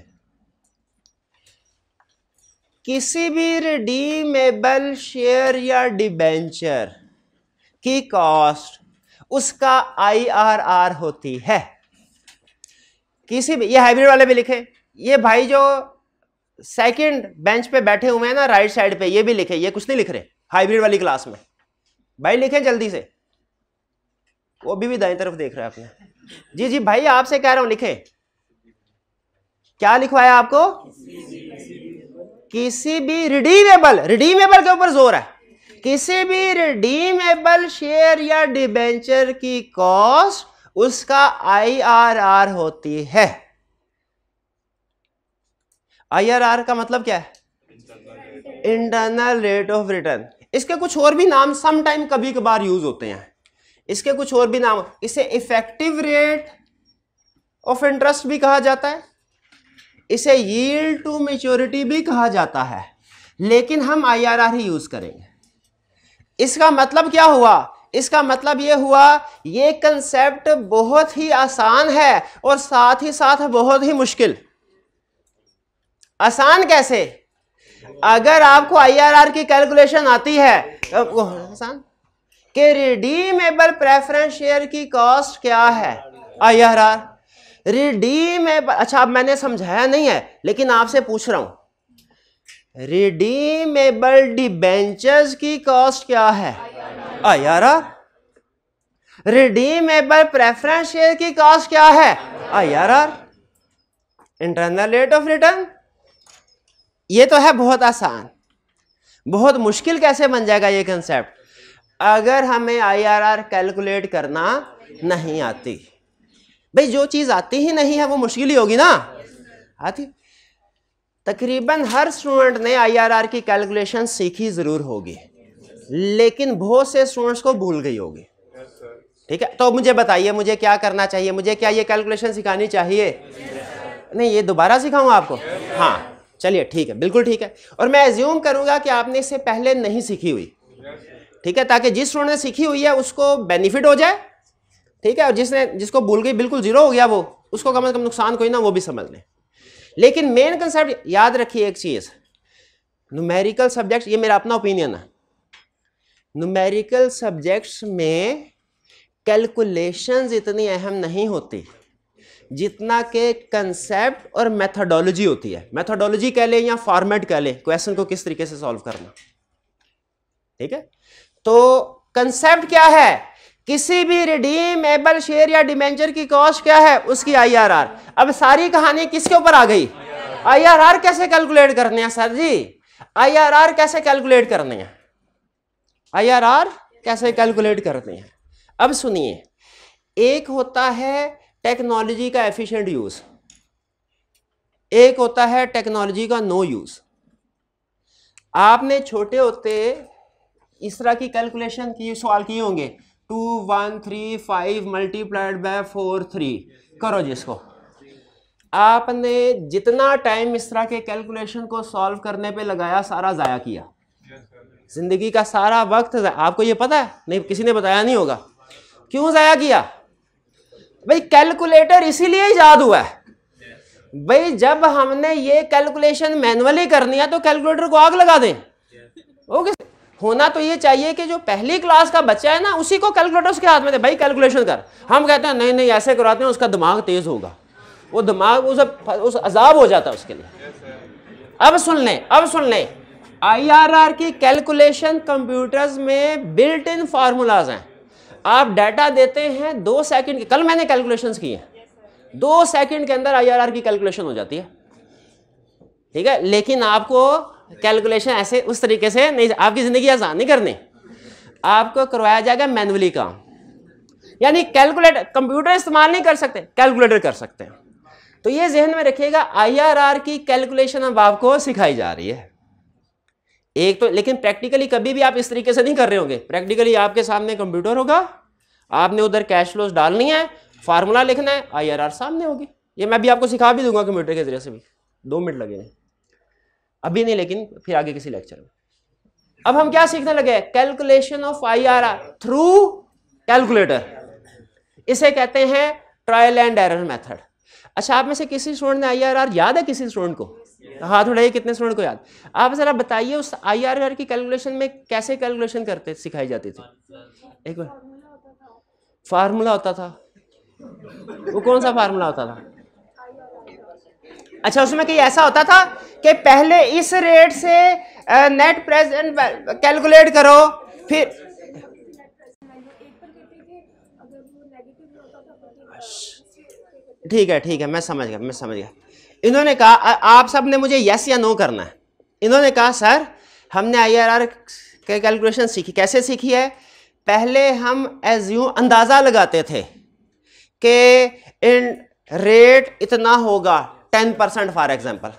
किसी भी रिडीमेबल शेयर या डिबेंचर की कॉस्ट उसका IRR होती है। किसी भी, ये हाइब्रिड वाले भी लिखे, ये भाई जो सेकंड बेंच पे बैठे हुए हैं ना राइट साइड पे, ये भी लिखे, ये कुछ नहीं लिख रहे हाइब्रिड वाली क्लास में। भाई लिखे जल्दी से, वो भी दाएं तरफ देख रहा है आपने। जी जी भाई आपसे कह रहा हूं लिखे। क्या लिखवाया आपको? किसी भी रिडीमेबल, रिडीमेबल के ऊपर जोर है, किसी भी रिडीमेबल शेयर या डिबेंचर की कॉस्ट उसका IRR होती है। IRR का मतलब क्या है? Internal rate of return. इसके कुछ और भी नाम सम टाइम कभी कभार यूज होते हैं, इसके कुछ और भी नाम। इसे इफेक्टिव रेट ऑफ इंटरेस्ट भी कहा जाता है, इसे यील्ड टू मैच्योरिटी भी कहा जाता है, लेकिन हम IRR ही यूज करेंगे। इसका मतलब क्या हुआ? इसका मतलब यह हुआ ये कंसेप्ट बहुत ही आसान है और साथ ही साथ बहुत ही मुश्किल। आसान कैसे? अगर आपको IRR की कैलकुलेशन आती है, आसान कि रिडीमेबल प्रेफरेंस शेयर की कॉस्ट क्या है, IRR। रिडीमेबल, अच्छा अब मैंने समझाया नहीं है लेकिन आपसे पूछ रहा हूं, रिडीमेबल डिबेंचर्स की कॉस्ट क्या है, IRR। रिडीमेबल प्रेफरेंस शेयर की कॉस्ट क्या है, IRR, internal rate of return. ये तो है बहुत आसान। बहुत मुश्किल कैसे बन जाएगा ये कंसेप्ट अगर हमें IRR कैलकुलेट करना नहीं आती। भाई जो चीज आती ही नहीं है वो मुश्किल ही होगी ना। आती, तकरीबन हर स्टूडेंट ने IRR की कैलकुलेशन सीखी जरूर होगी, लेकिन बहुत से स्टूडेंट्स को भूल गई होगी। ठीक है, तो मुझे बताइए मुझे क्या करना चाहिए? मुझे क्या ये कैलकुलेशन सिखानी चाहिए? नहीं, ये दोबारा सिखाऊं आपको? हाँ चलिए ठीक है, बिल्कुल ठीक है। और मैं एज्यूम करूंगा कि आपने इससे पहले नहीं सीखी हुई, ठीक है, ताकि जिस स्टूडेंट ने सीखी हुई है उसको बेनिफिट हो जाए। ठीक है, और जिसको भूल गई बिल्कुल जीरो हो गया वो, उसको कम से कम नुकसान कोई ना, वो भी समझ लें। लेकिन मेन कंसेप्ट याद रखिए एक चीज, न्यूमेरिकल सब्जेक्ट्स, ये मेरा अपना ओपिनियन है, न्यूमेरिकल सब्जेक्ट्स में कैलकुलेशंस इतनी अहम नहीं होती जितना के कंसेप्ट और मेथोडोलॉजी होती है। मेथोडोलॉजी कह ले या फॉर्मेट कह ले, क्वेश्चन को किस तरीके से सॉल्व करना। ठीक है, तो कंसेप्ट क्या है? किसी भी रिडीमेबल शेयर या डिबेंचर की कॉस्ट क्या है, उसकी IRR। अब सारी कहानी किसके ऊपर आ गई? IRR कैसे कैलकुलेट करने हैं सर जी? IRR कैसे कैलकुलेट करने हैं? IRR कैसे कैलकुलेट करने हैं? अब सुनिए, एक होता है टेक्नोलॉजी का एफिशिएंट यूज, एक होता है टेक्नोलॉजी का नो यूज। आपने छोटे होते इस तरह की कैलकुलेशन की, सवाल किए होंगे 2 1 3 5 मल्टीप्लाइड बाय 4 3 करो जिसको। आपने जितना टाइम इस तरह के कैलकुलेशन को सॉल्व करने पे लगाया सारा जाया किया, जिंदगी का सारा वक्त। आपको ये पता है? नहीं, किसी ने बताया नहीं होगा। क्यों जाया किया भाई? कैलकुलेटर इसीलिए ईजाद हुआ है भाई, जब हमने ये कैलकुलेशन मैनुअली करनी है तो कैलकुलेटर को आग लगा दें। ओके, होना तो ये चाहिए कि जो पहली क्लास का बच्चा है ना उसी को कैलकुलेटर उसके हाथ में दे, भाई कैलकुलेशन कर। हम कहते हैं नहीं नहीं ऐसे कराते हैं, उसका दिमाग तेज होगा, वो दिमाग उस अजाब हो जाता है उसके लिए। अब सुन लें, IRR की कैलकुलेशन कंप्यूटर्स में बिल्ट इन फार्मूलाज हैं। आप डाटा देते हैं 2 सेकंड के, कल मैंने कैलकुलेशंस की हैं, 2 सेकंड के अंदर IRR की कैलकुलेशन हो जाती है, ठीक है। लेकिन आपको कैलकुलेशन ऐसे उस तरीके से नहीं, आपकी जिंदगी आसान नहीं करनी, आपको करवाया जाएगा मैनुअली काम। यानी कैलकुलेटर, कंप्यूटर इस्तेमाल नहीं कर सकते, कैलकुलेटर कर सकते हैं। तो ये जहन में रखिएगा, IRR की कैलकुलेशन अब आपको सिखाई जा रही है एक तो। लेकिन प्रैक्टिकली कभी भी आप इस तरीके से नहीं कर रहे होंगे। प्रैक्टिकली आपके सामने कंप्यूटर होगा, आपने उधर कैश फ्लोज डालनी है, फार्मूला लिखना है, IRR सामने होगी। ये मैं भी आपको सिखा भी दूंगा कंप्यूटर के जरिए से भी, 2 मिनट लगेंगे अभी नहीं, लेकिन फिर आगे किसी लेक्चर में। अब हम क्या सीखने लगे? Calculation of IRR through calculator. इसे कहते हैं ट्रायल एंड एरर मेथड। अच्छा, आप में से किसी स्टूडेंट ने IRR याद है? किसी स्टूडेंट को हाथ उठाइए, कितने स्टूडेंट को याद? आप जरा बताइए उस IRR की कैलकुलेशन में कैसे कैलकुलेशन करते सिखाई जाती थी? एक बार फार्मूला होता था, वो कौन सा फार्मूला होता था? अच्छा, उसमें कहीं ऐसा होता था कि पहले इस रेट से नेट प्रेजेंट कैलकुलेट करो, फिर ठीक है, मैं समझ गया। इन्होंने कहा, आप सब ने मुझे यस या नो करना है। इन्होंने कहा सर हमने IRR के कैलकुलेशन सीखी, कैसे सीखी है? पहले हम अंदाजा लगाते थे कि इन रेट इतना होगा 10% फॉर एग्जांपल,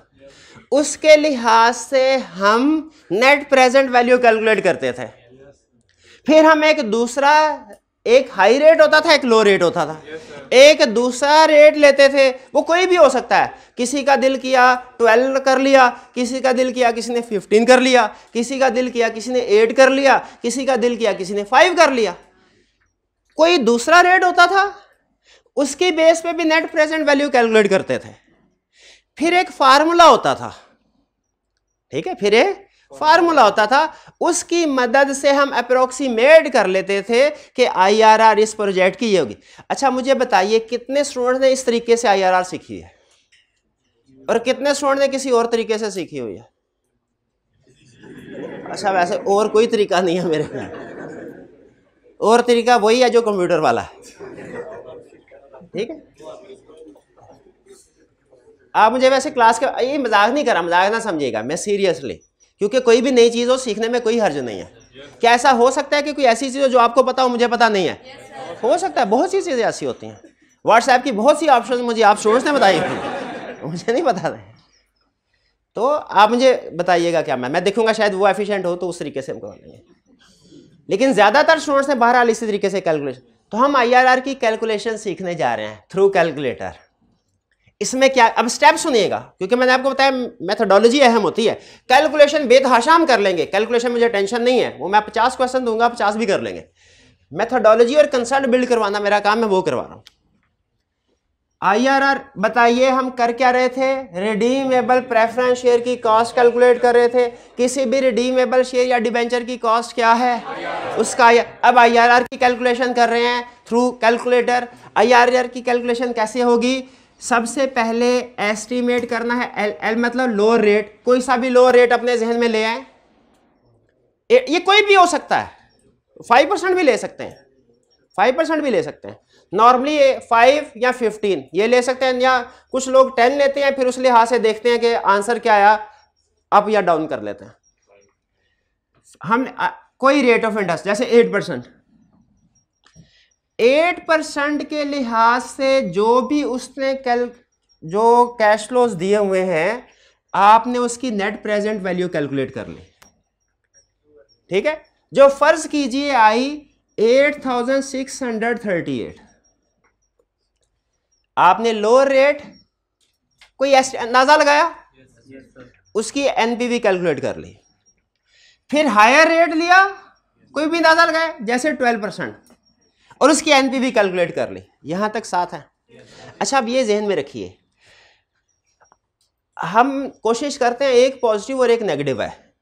उसके लिहाज से हम नेट प्रेजेंट वैल्यू कैलकुलेट करते थे। फिर हम एक हाई रेट होता था, एक लो रेट होता था, एक दूसरा रेट लेते थे। वो कोई भी हो सकता है, किसी का दिल किया 12 कर लिया, किसी का दिल किया किसी ने 15 कर लिया, किसी का दिल किया किसी ने 8 कर लिया, किसी का दिल किया किसी ने 5 कर लिया। कोई दूसरा रेट होता था, उसकी बेस पे भी नेट प्रेजेंट वैल्यू कैलकुलेट करते थे। फिर एक फार्मूला होता था, ठीक है, फिर एक फार्मूला होता था, उसकी मदद से हम अप्रोक्सीमेट कर लेते थे कि IRR इस प्रोजेक्ट की ये होगी। अच्छा, मुझे बताइए कितने स्टूडेंट ने इस तरीके से IRR सीखी है और कितने स्टूडेंट ने किसी और तरीके से सीखी हुई है? अच्छा, वैसे और कोई तरीका नहीं है मेरे ख्याल, और तरीका वही है जो कंप्यूटर वाला है, ठीक है। आप मुझे वैसे क्लास के, ये मजाक नहीं कर रहा, मजाक ना समझिएगा, मैं सीरियसली, क्योंकि कोई भी नई चीज़ हो सीखने में कोई हर्ज नहीं है। क्या ऐसा हो सकता है कि कोई ऐसी चीज़ हो जो आपको पता हो मुझे पता नहीं है? हो सकता है, बहुत सी चीज़ें ऐसी होती हैं। व्हाट्सएप की बहुत सी ऑप्शन मुझे आप स्टूडेंट्स ने बताई, मुझे नहीं पता है। तो आप मुझे बताइएगा, क्या मैं देखूंगा शायद वो एफिशिएंट हो तो उस तरीके से हम करवा लेंगे। लेकिन ज़्यादातर स्टूडेंट्स ने बहरहाल इसी तरीके से कैलकुलेशन। तो हम IRR की कैलकुलेशन सीखने जा रहे हैं थ्रू कैलकुलेटर। इसमें क्या, अब स्टेप सुनिएगा, क्योंकि मैंने आपको बताया मेथोडोलॉजी अहम होती है। कैलकुलेशन बेतहाशा हम कर लेंगे, कैलकुलेशन मुझे टेंशन नहीं है, वो मैं 50 क्वेश्चन दूंगा, 50 भी कर लेंगे। मेथोडोलॉजी और कंसेप्ट बिल्ड करवाना मेरा काम है, वो करवा रहा हूं। IRR बताइए हम कर क्या रहे थे? रिडीमेबल प्रेफरेंस शेयर की कॉस्ट कैलकुलेट कर रहे थे। किसी भी रिडीमेबल शेयर या डिबेंचर की कॉस्ट क्या है? उसका। अब IRR की कैलकुलेशन कर रहे हैं थ्रू कैलकुलेटर। IRR की कैलकुलेशन कैसे होगी? सबसे पहले एस्टीमेट करना है, एल मतलब लो रेट, कोई सा भी लो रेट अपने जहन में ले आए। ये कोई भी हो सकता है, 5% भी ले सकते हैं, 5% भी ले सकते हैं। नॉर्मली 5 या 15 ये ले सकते हैं, या कुछ लोग 10 लेते हैं, फिर उस लिहाज से देखते हैं कि आंसर क्या आया, अप या डाउन कर लेते हैं। हम कोई रेट ऑफ इंटरेस्ट जैसे 8%, 8% के लिहाज से जो भी उसने जो कैश फ्लोज दिए हुए हैं, आपने उसकी नेट प्रेजेंट वैल्यू कैलकुलेट कर ली। ठीक है, जो फर्ज कीजिए आई 8638, आपने लोअर रेट कोई अंदाजा लगाया, उसकी एनपीवी कैलकुलेट कर ली, फिर हायर रेट लिया, कोई भी अंदाजा लगाया जैसे 12%, और उसकी एनपीवी कैलकुलेट कर ली। यहां तक साथ है। अच्छा, अब ये जहन में रखिए, हम कोशिश करते हैं एक पॉजिटिव और एक नेगेटिव है।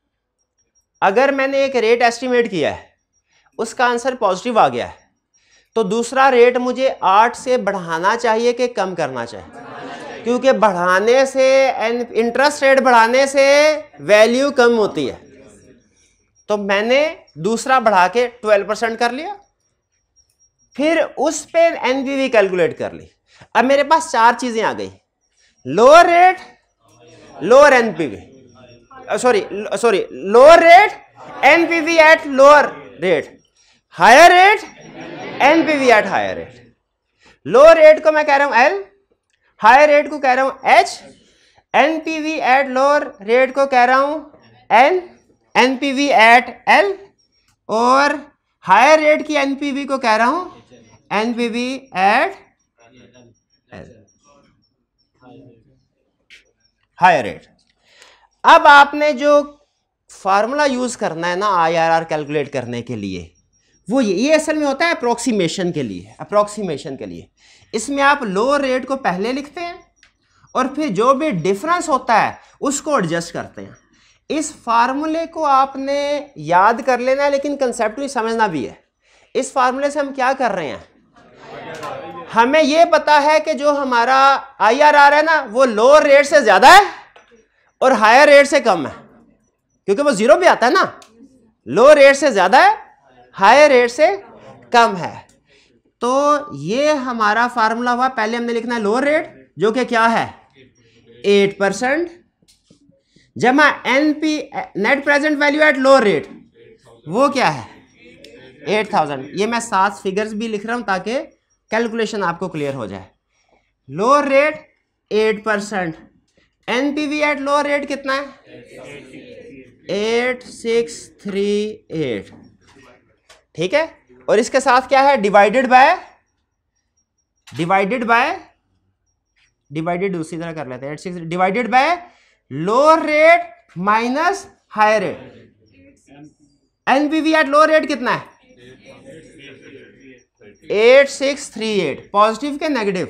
अगर मैंने एक रेट एस्टिमेट किया है, उसका आंसर पॉजिटिव आ गया है, तो दूसरा रेट मुझे 8 से बढ़ाना चाहिए कि कम करना चाहिए? क्योंकि बढ़ाने से, इंटरेस्ट रेट बढ़ाने से वैल्यू कम होती है। तो मैंने दूसरा बढ़ा के 12% कर लिया, फिर उस पे एनपीवी कैलकुलेट कर ली। अब मेरे पास चार चीजें आ गई, lower rate, lower NPV, sorry lower rate, NPV at lower rate, higher rate, NPV at higher rate. Lower rate को मैं कह रहा हूं एल, हायर रेट को कह रहा हूं H, NPV at lower rate को कह रहा हूं एन, एनपीवी एट एल, और हायर रेट की एनपीवी को कह रहा हूं एनपीवी एट हायर रेट। अब आपने जो फार्मूला यूज करना है ना आईआरआर कैलकुलेट करने के लिए, वो ये असल में होता है अप्रोक्सीमेशन के लिए, अप्रोक्सीमेशन के लिए। इसमें आप लोअर रेट को पहले लिखते हैं और फिर जो भी डिफरेंस होता है उसको एडजस्ट करते हैं। इस फार्मूले को आपने याद कर लेना है, लेकिन कंसेप्ट समझना भी है। इस फार्मूले से हम क्या कर रहे हैं, हमें यह पता है कि जो हमारा आईआरआर है ना वो लोअर रेट से ज्यादा है और हायर रेट से कम है, क्योंकि वो जीरो भी आता है ना। लोअर रेट से ज्यादा है, हायर रेट से कम है। तो ये हमारा फार्मूला हुआ। पहले हमने लिखना है लोअर रेट जो कि क्या है 8%, जमा NP net present value at lower rate, वो क्या है 8000। ये मैं 7 फिगर्स भी लिख रहा हूं ताकि कैलकुलेशन आपको क्लियर हो जाए। Lower rate 8%, NPV at lower rate कितना है 8638, ठीक है। और इसके साथ क्या है डिवाइडेड दूसरी तरह कर लेते हैं, 86 divided by lower rate minus higher rate. NPV at lower rate कितना है 8638, पॉजिटिव के नेगेटिव,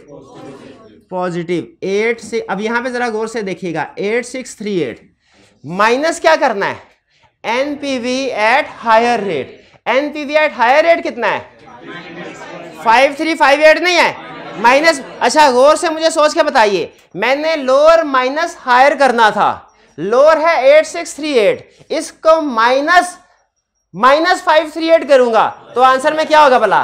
पॉजिटिव 8 से। अब यहां पे जरा गौर से देखिएगा 8638 माइनस क्या करना है NPV at higher rate. NPV at higher rate कितना है 5358 नहीं है माइनस। अच्छा गौर से मुझे सोच के बताइए, मैंने लोअर माइनस हायर करना था। लोअर है 8638, इसको माइनस 538 करूंगा तो आंसर में क्या होगा भला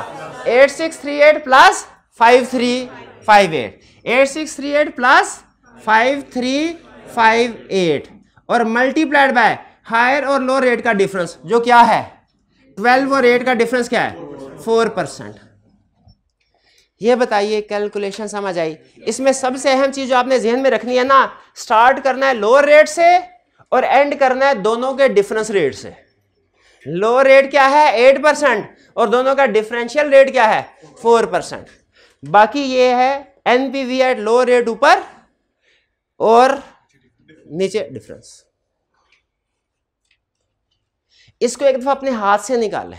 8638 प्लस 5358, 8638 प्लस 5358 और मल्टीप्लाइड बाय हायर और लोअर रेट का डिफरेंस जो क्या है 12 और 8 का डिफरेंस क्या है 4%। ये बताइए कैलकुलेशन समझ आई। इसमें सबसे अहम चीज जो आपने जहन में रखनी है ना, स्टार्ट करना है लोअर रेट से और एंड करना है दोनों के डिफरेंस रेट से। लोअर रेट क्या है 8% और दोनों का डिफरेंशियल रेट क्या है 4%। बाकी ये है एनपीवी एट लोअर रेट ऊपर और नीचे डिफरेंस। इसको एक दफा अपने हाथ से निकालें,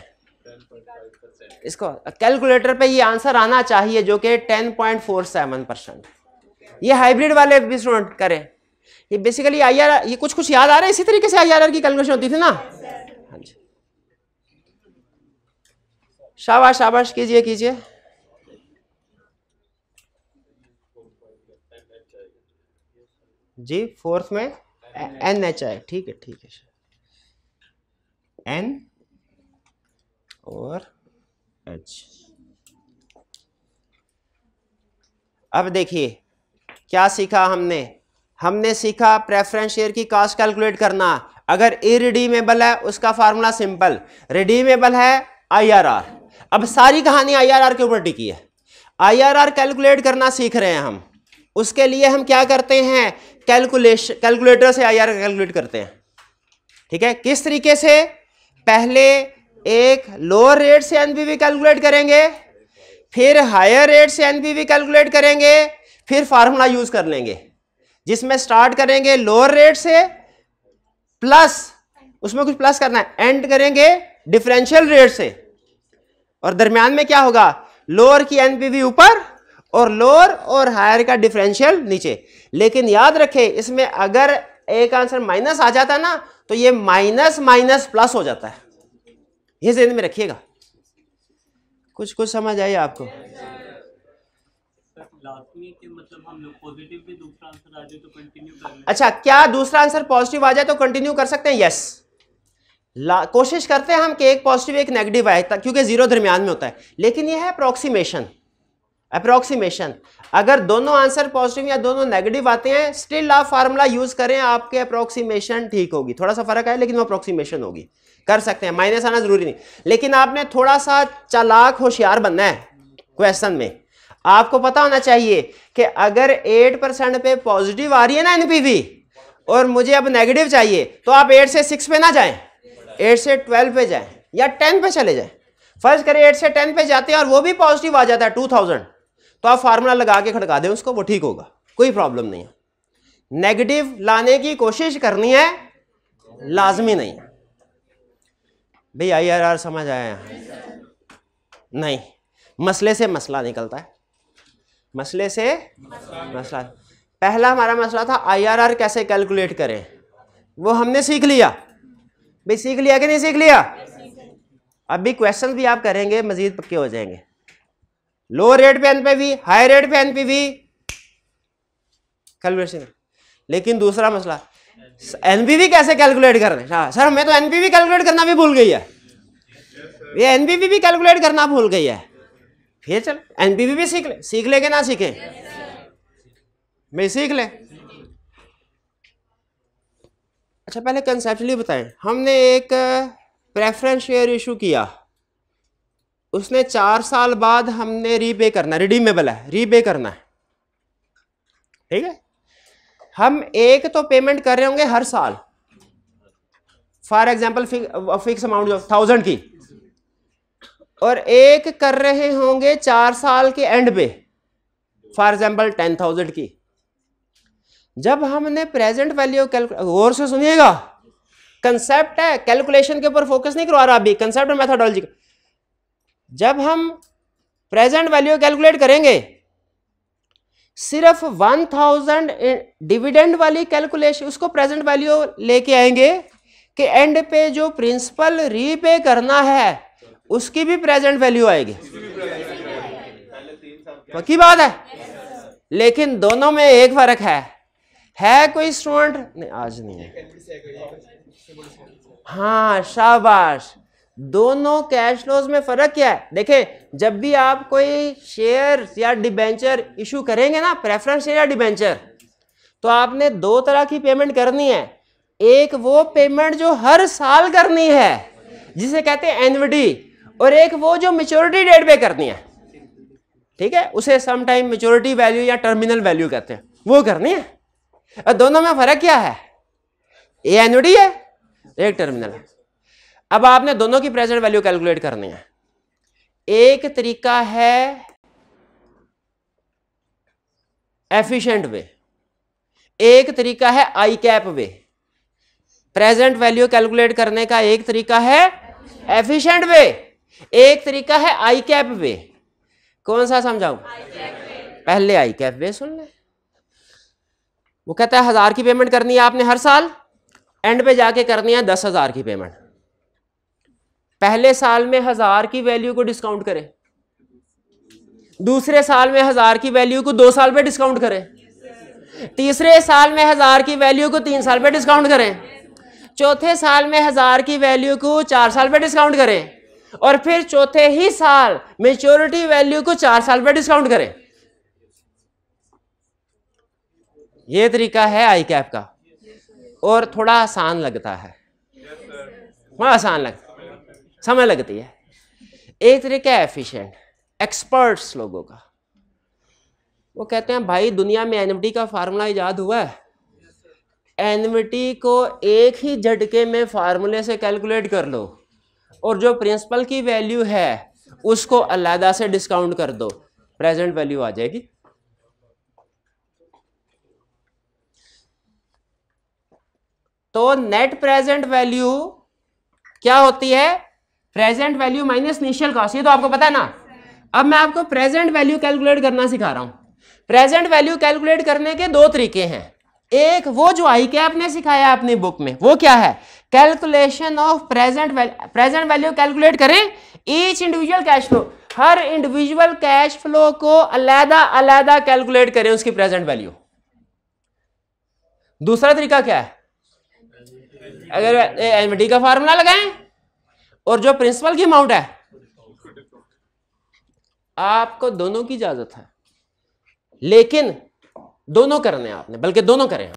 इसको कैलकुलेटर पे ये आंसर आना चाहिए जो कि 10.47%। ये हाइब्रिड वाले भी स्टूडेंट करें। ये बेसिकली आईआरआर, ये कुछ याद आ रहा है, इसी तरीके से आईआरआर की कैलकुलेशन होती थी ना। हाँ जी, शाबाश शाबाश, कीजिए। जी फोर्थ में NHI, ठीक है N और H। अब देखिए क्या सीखा हमने सीखा प्रेफरेंस शेयर की कॉस्ट कैलकुलेट करना। अगर इरिडीमेबल है उसका फार्मूला सिंपल, रिडीमेबल है IRR। अब सारी कहानी आईआरआर के ऊपर टिकी है। आईआरआर कैलकुलेट करना सीख रहे हैं हम, उसके लिए हम क्या करते हैं, कैलकुलेटर से आईआरआर कैलकुलेट करते हैं। ठीक है, किस तरीके से, पहले एक लोअर रेट से एनपीवी कैलकुलेट करेंगे, फिर हायर रेट से एनपीवी कैलकुलेट करेंगे, फिर फार्मूला यूज कर लेंगे जिसमें स्टार्ट करेंगे लोअर रेट से प्लस, उसमें कुछ प्लस करना है, एंड करेंगे डिफरेंशियल रेट से, और दरमियान में क्या होगा, लोअर की एनपीवी ऊपर और लोअर और हायर का डिफरेंशियल नीचे। लेकिन याद रखें, इसमें अगर एक आंसर माइनस आ जाता है ना, तो ये माइनस माइनस प्लस हो जाता है, ये ध्यान में रखिएगा। कुछ समझ आई आपको? मतलब हम लोग पॉजिटिव भी दूसरा आंसर आ जाए तो कंटिन्यू कर लें। अच्छा, क्या दूसरा आंसर पॉजिटिव आ जाए तो कंटिन्यू कर सकते हैं? यस, कोशिश करते हैं हम कि एक पॉजिटिव एक नेगेटिव आए, क्योंकि जीरो दरमियान में होता है। लेकिन यह है अप्रोक्सीमेशन। अगर दोनों आंसर पॉजिटिव या दोनों नेगेटिव आते हैं, स्टिल आप फार्मूला यूज करें, आपके अप्रोक्सीमेशन ठीक होगी। थोड़ा सा फर्क है लेकिन वो अप्रोक्सीमेशन होगी, कर सकते हैं, माइनस आना जरूरी नहीं। लेकिन आपने थोड़ा सा चालाक होशियार बनना है क्वेश्चन में। आपको पता होना चाहिए कि अगर 8% पे पॉजिटिव आ रही है ना एनपीवी, और मुझे अब नेगेटिव चाहिए, तो आप 8 से 6 पे ना जाएं, 8 से 12 पे जाएं या 10 पे चले जाएं। फर्ज करें 8 से 10 पे जाते हैं और वो भी पॉजिटिव आ जाता है 2000, तो आप फार्मूला लगा के खड़का दें उसको, वो ठीक होगा, कोई प्रॉब्लम नहीं है। नेगेटिव लाने की कोशिश करनी है, लाजमी नहीं है। भाई आईआरआर समझ आया? नहीं, मसले से मसला निकलता है, मसले से मसला। पहला हमारा मसला था आईआरआर कैसे कैलकुलेट करें, वो हमने सीख लिया। भाई सीख लिया कि नहीं सीख लिया? अभी क्वेश्चन भी आप करेंगे, मजीद पक्के हो जाएंगे। लो रेट पे एनपीवी, हाई रेट पे एनपीवी कैलकुलेशन। लेकिन दूसरा मसला, एनपीवी कैसे कैलकुलेट कर रहे हैं? सर मैं तो एनपीवी कैलकुलेट करना भी भूल गई है, ये एनपीवी भी कैलकुलेट करना भूल गई है। फिर चल एनपीवी भी सीख ले के ना सीखे? मैं सीख ले। अच्छा पहले कंसेप्चुअली बताएं, हमने एक प्रेफरेंस शेयर इशू किया, उसने 4 साल बाद हमने रीपे करना, रिडीमेबल है, रीपे करना है, ठीक है। हम एक तो पेमेंट कर रहे होंगे हर साल, फॉर एग्जांपल फिक्स अमाउंट जो 1000 की, और एक कर रहे होंगे 4 साल के एंड पे, फॉर एग्जांपल 10,000 की। जब हमने प्रेजेंट वैल्यू गौर से सुनिएगा, कंसेप्ट है, कैलकुलेशन के ऊपर फोकस नहीं करवा रहा अभी, कंसेप्ट और मेथोडोलॉजी। जब हम प्रेजेंट वैल्यू कैलकुलेट करेंगे, सिर्फ 1000 डिविडेंड वाली कैलकुलेशन, उसको प्रेजेंट वैल्यू लेके आएंगे कि एंड पे जो प्रिंसिपल रीपे करना है उसकी भी प्रेजेंट वैल्यू आएगी। पक्की बात है। लेकिन दोनों में एक फर्क है कोई स्टूडेंट? नहीं आज नहीं है। हाँ शाबाश, दोनों कैश फ्लोज में फर्क क्या है? देखें, जब भी आप कोई शेयर या डिबेंचर इशू करेंगे ना, प्रेफरेंस शेयर या डिबेंचर, तो आपने 2 तरह की पेमेंट करनी है। एक वो पेमेंट जो हर साल करनी है जिसे कहते हैं एन्युटी, और एक वो जो मैच्योरिटी डेट पे करनी है, ठीक है, उसे समटाइम मैच्योरिटी वैल्यू या टर्मिनल वैल्यू कहते हैं, वो करनी है। और दोनों में फर्क क्या है? ये एन्युटी है, एक टर्मिनल है। अब आपने दोनों की प्रेजेंट वैल्यू कैलकुलेट करनी है। एक तरीका है एफिशिएंट वे, एक तरीका है आई कैप वे। प्रेजेंट वैल्यू कैलकुलेट करने का एक तरीका है एफिशिएंट वे, एक तरीका है आई कैप वे। कौन सा समझाऊं? पहले आई कैप वे सुन ले। वो कहता है 1000 की पेमेंट करनी है आपने हर साल, एंड पे जाके करनी है 10,000 की पेमेंट। पहले साल में 1000 की वैल्यू को डिस्काउंट करें, दूसरे साल में 1000 की वैल्यू को 2 साल पे डिस्काउंट करें, तीसरे साल में 1000 की वैल्यू को 3 साल पे डिस्काउंट करें, चौथे साल में 1000 की वैल्यू को 4 साल पे डिस्काउंट करें, और फिर चौथे ही साल मैच्योरिटी वैल्यू को 4 साल पे डिस्काउंट करें। यह तरीका है आई कैप का, और थोड़ा आसान लगता है, आसान लगता, समय लगती है। एक तरीका है एफिशिएंट, एक्सपर्ट्स लोगों का, वो कहते हैं भाई दुनिया में एनएमटी का फार्मूला इजाद हुआ है, एनएमटी को एक ही झटके में फार्मूले से कैलकुलेट कर लो और जो प्रिंसिपल की वैल्यू है उसको अलहदा से डिस्काउंट कर दो, प्रेजेंट वैल्यू आ जाएगी। तो नेट प्रेजेंट वैल्यू क्या होती है? Present value minus initial cost, ये तो आपको पता है ना। अब मैं आपको प्रेजेंट वैल्यू कैलकुलेट करना सिखा रहा हूं। प्रेजेंट वैल्यू कैलकुलेट करने के दो तरीके हैं। एक वो जो आई कैप ने सिखाया अपनी बुक में, वो क्या है? Calculation of present value calculate करें ईच इंडिविजुअल कैश फ्लो, हर इंडिविजुअल कैश फ्लो को अलग अलग कैलकुलेट करें उसकी प्रेजेंट वैल्यू। दूसरा तरीका क्या है? अगर एनएमटी का फार्मूला लगाएं और जो प्रिंसिपल की अमाउंट है, आपको दोनों की इजाजत है, लेकिन दोनों करने हैं आपने, बल्कि दोनों करें,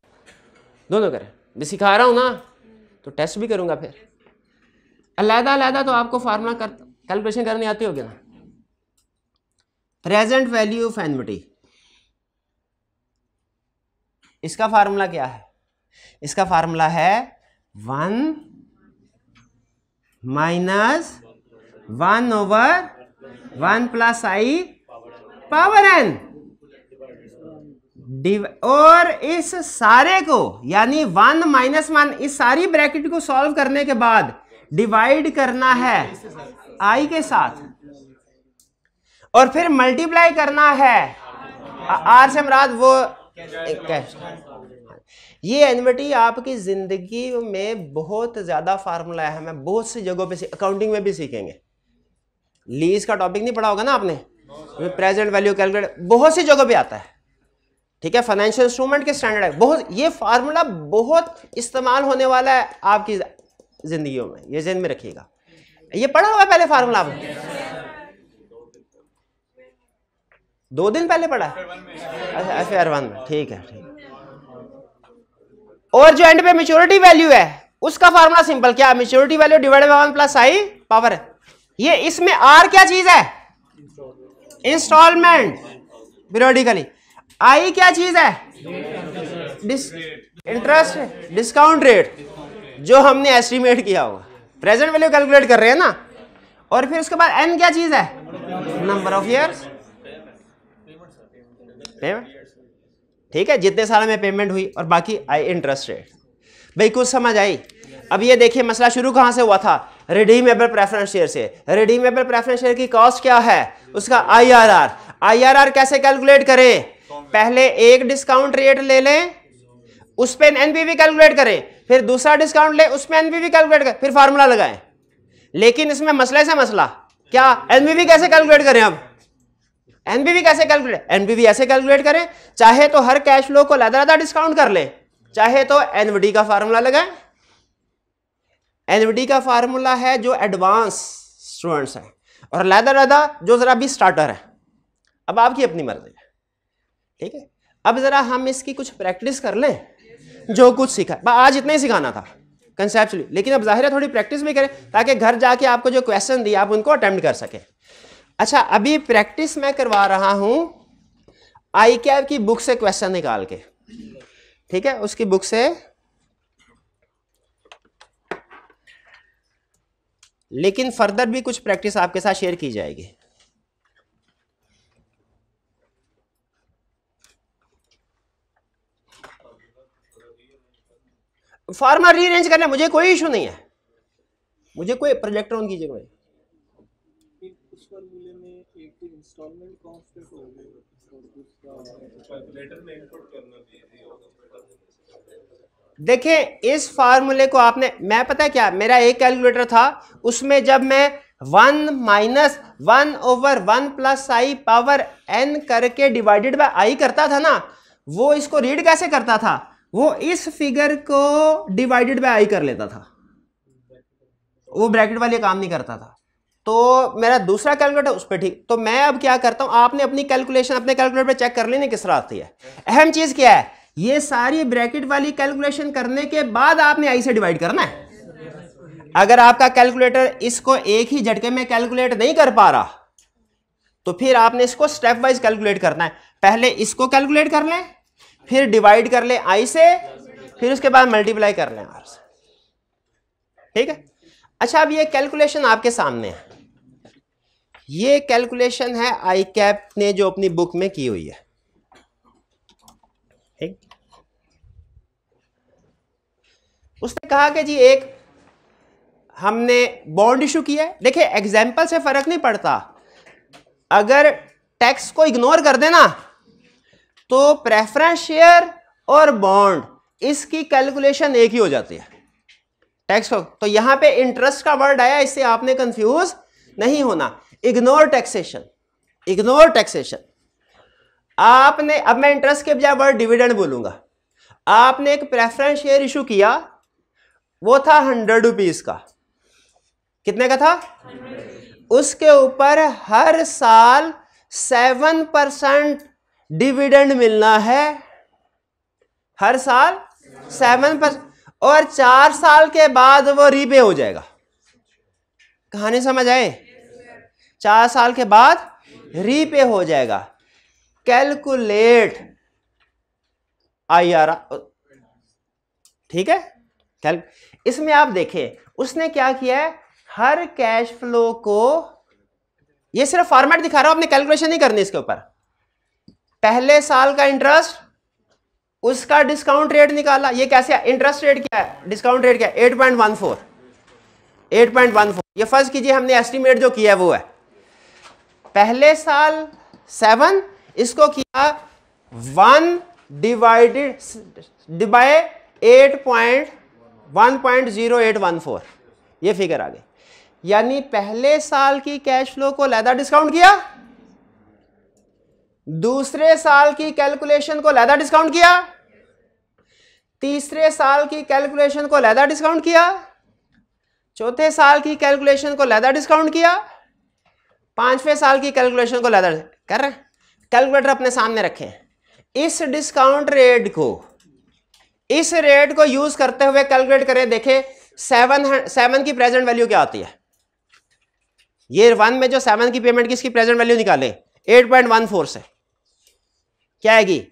दोनों करें। मैं सिखा रहा हूं ना तो टेस्ट भी करूंगा, फिर अलग तो आपको फार्मूला कैलकुलेशन करनी आती होगी ना। प्रेजेंट वैल्यू ऑफ एनएमटी, इसका फार्मूला क्या है? इसका फार्मूला है 1 minus 1/1 plus I power n, और इस सारे को यानी 1 माइनस 1 इस सारी ब्रैकेट को सॉल्व करने के बाद डिवाइड करना है आई के साथ और फिर मल्टीप्लाई करना है आर से मुराद वो कैश। ये एनएमटी आपकी जिंदगी में बहुत ज्यादा फार्मूला है, हमें बहुत सी जगहों पे अकाउंटिंग में भी सीखेंगे। लीज का टॉपिक नहीं पढ़ा होगा ना आपने, प्रेजेंट वैल्यू कैलकुलेट बहुत सी जगहों पे आता है, ठीक है। फाइनेंशियल इंस्ट्रूमेंट के स्टैंडर्ड है, बहुत ये फार्मूला बहुत इस्तेमाल होने वाला है आपकी जिंदगियों में, ये ज़हन में रखिएगा। ये पढ़ा हुआ पहले फार्मूला आपने 2 दिन पहले पढ़ा? अच्छा FR1 में, ठीक है ठीक। और जो एंड पे मैच्योरिटी वैल्यू है उसका फार्मूला सिंपल, क्या? Maturity value divided by 1 plus I power है। ये इसमें आर क्या चीज है? Instalment periodically. आई क्या चीज है? इंटरेस्ट डिस्काउंट रेट, जो हमने एस्टिमेट किया होगा। प्रेजेंट वैल्यू कैलकुलेट कर रहे हैं ना। और फिर उसके बाद एन क्या चीज है? नंबर ऑफ ईयर्स, पेमेंट, ठीक है, जितने साल में पेमेंट हुई, और बाकी आई इंटरेस्ट रेट। भाई कुछ समझ आई? अब ये देखिए मसला शुरू कहां से हुआ था? रिडीमेबल प्रेफरेंस शेयर से। रिडीमेबल प्रेफरेंस शेयर की कॉस्ट क्या है? उसका IRR। IRR कैसे कैलकुलेट करें? पहले एक डिस्काउंट रेट ले लें, उस पर एनपीवी कैलकुलेट करें, फिर दूसरा डिस्काउंट ले, उस पर एनपीवी कैलकुलेट करें, फिर फार्मूला लगाएं। लेकिन इसमें मसले से मसला क्या? एनपीवी कैसे कैलकुलेट करें? अब एनपीवी कैसे कैलकुलेट? एनपीवी ऐसे कैलकुलेट करें, चाहे तो हर कैश फ्लो को अलग-अलग डिस्काउंट कर ले, चाहे तो एनवीडी का फार्मूला लगाएं। एनवीडी का फार्मूला है जो एडवांस स्टूडेंट्स हैं, और अलग-अलग जो जरा भी स्टार्टर है। अब आपकी अपनी मर्जी है, ठीक है। अब जरा हम इसकी कुछ प्रैक्टिस कर लें, जो कुछ सीखा आज इतना ही सिखाना था कंसेप्चुअली, लेकिन अब जाहिर है थोड़ी प्रैक्टिस भी करें ताकि घर जाके आपको जो क्वेश्चन दिए आप उनको अटेम्प्ट कर सकें। अच्छा, अभी प्रैक्टिस मैं करवा रहा हूं ICAP की बुक से क्वेश्चन निकाल के, ठीक है, उसकी बुक से। लेकिन फर्दर भी कुछ प्रैक्टिस आपके साथ शेयर की जाएगी। फार्मूला रीअरेंज करने मुझे कोई इशू नहीं है, मुझे कोई प्रोजेक्टर ऑन कीजिएगा। उस फार्मूले में एक इंस्टॉलमेंट कांस्टेंट हो गया और दूसरा कैलकुलेटर में इनपुट करना भी देखें इस फार्मूले को आपने, मैं पता है क्या, मेरा एक कैलकुलेटर था, उसमें जब मैं 1 minus 1/1 plus I power n करके डिवाइडेड बाय आई करता था ना, वो इसको रीड कैसे करता था? वो इस फिगर को डिवाइडेड बाय आई कर लेता था, वो ब्रैकेट वाले काम नहीं करता था। तो मेरा दूसरा कैलकुलेटर उस पर ठीक। तो मैं अब क्या करता हूं, आपने अपनी कैलकुलेशन अपने कैलकुलेटर पे चेक कर लेनी किस तरह आती है। अहम चीज क्या है, ये सारी ब्रैकेट वाली कैलकुलेशन करने के बाद आपने आई से डिवाइड करना है। अगर आपका कैलकुलेटर इसको एक ही झटके में कैलकुलेट नहीं कर पा रहा तो फिर आपने इसको स्टेप वाइज कैलकुलेट करना है। पहले इसको कैलकुलेट कर लें, फिर डिवाइड कर लें आई से, फिर उसके बाद मल्टीप्लाई कर लें आर से। ठीक है। अच्छा, अब ये कैलकुलेशन आपके सामने है, ये कैलकुलेशन है आई कैप ने जो अपनी बुक में की हुई है। ठीक, उसने कहा कि जी एक हमने बॉन्ड इशू किया है। देखिए एग्जाम्पल से फर्क नहीं पड़ता, अगर टैक्स को इग्नोर कर देना तो प्रेफरेंस शेयर और बॉन्ड इसकी कैलकुलेशन एक ही हो जाती है टैक्स को। तो यहां पे इंटरेस्ट का वर्ड आया, इससे आपने कंफ्यूज नहीं होना। Ignore taxation, ignore taxation. आपने, अब मैं इंटरेस्ट के बजाय वर्ड डिविडेंड बोलूंगा। आपने एक प्रेफरेंस शेयर इशू किया, वो था 100 रुपीज का। कितने का था? 100। उसके ऊपर हर साल 7% डिविडेंड मिलना है, हर साल 7%, और 4 साल के बाद वो रीपे हो जाएगा। कहानी समझ आए? 4 साल के बाद रीपे हो जाएगा। कैलकुलेट IRR, ठीक है। इसमें आप देखें उसने क्या किया है, हर कैश फ्लो को, ये सिर्फ फॉर्मेट दिखा रहा हूं, आपने कैलकुलेशन नहीं करनी इसके ऊपर। पहले साल का इंटरेस्ट, उसका डिस्काउंट रेट निकाला। ये कैसे, इंटरेस्ट रेट क्या है, डिस्काउंट रेट क्या है, 8.14। 8.14 ये फर्ज कीजिए हमने एस्टिमेट जो किया है वो है। पहले साल 7, इसको किया 1 डिवाइडेड बाय 1.0814, ये फिगर आ गई। यानी पहले साल की कैश फ्लो को लैदा डिस्काउंट किया, दूसरे साल की कैलकुलेशन को लैदा डिस्काउंट किया, तीसरे साल की कैलकुलेशन को लैदा डिस्काउंट किया, चौथे साल की कैलकुलेशन को लैदा डिस्काउंट किया, पांचवें साल की कैलकुलेशन को लैदा कर रहे हैं। कैलकुलेटर अपने सामने रखें। इस डिस्काउंट रेट को, इस रेट को यूज करते हुए कैलकुलेट करें। देखें 7 की प्रेजेंट वैल्यू क्या आती है। ये 1 में जो 7 की पेमेंट की इसकी प्रेजेंट वैल्यू निकालें 8.14 से, क्या आएगी,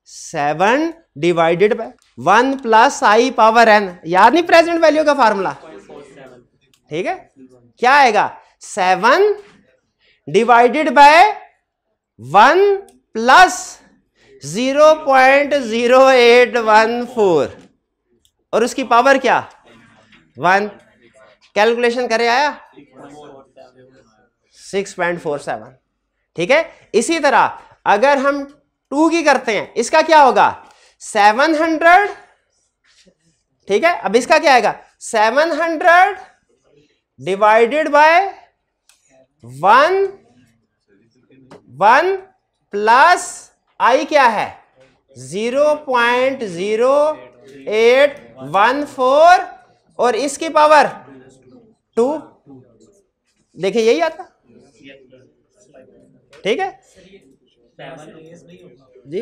7 divided by 1 plus I power N. याद नहीं प्रेजेंट वैल्यू का फार्मूला? ठीक है, क्या आएगा, 7 डिवाइडेड बाय 1 प्लस 0.0814 और उसकी पावर क्या, 1। कैलकुलेशन करे आया 6.47। ठीक है। इसी तरह अगर हम 2 की करते हैं, इसका क्या होगा, 700, ठीक है। अब इसका क्या आएगा, 700 डिवाइडेड बाय 1 प्लस आई क्या है, 0.0814 और इसकी पावर 2। देखिए यही आता, ठीक है जी।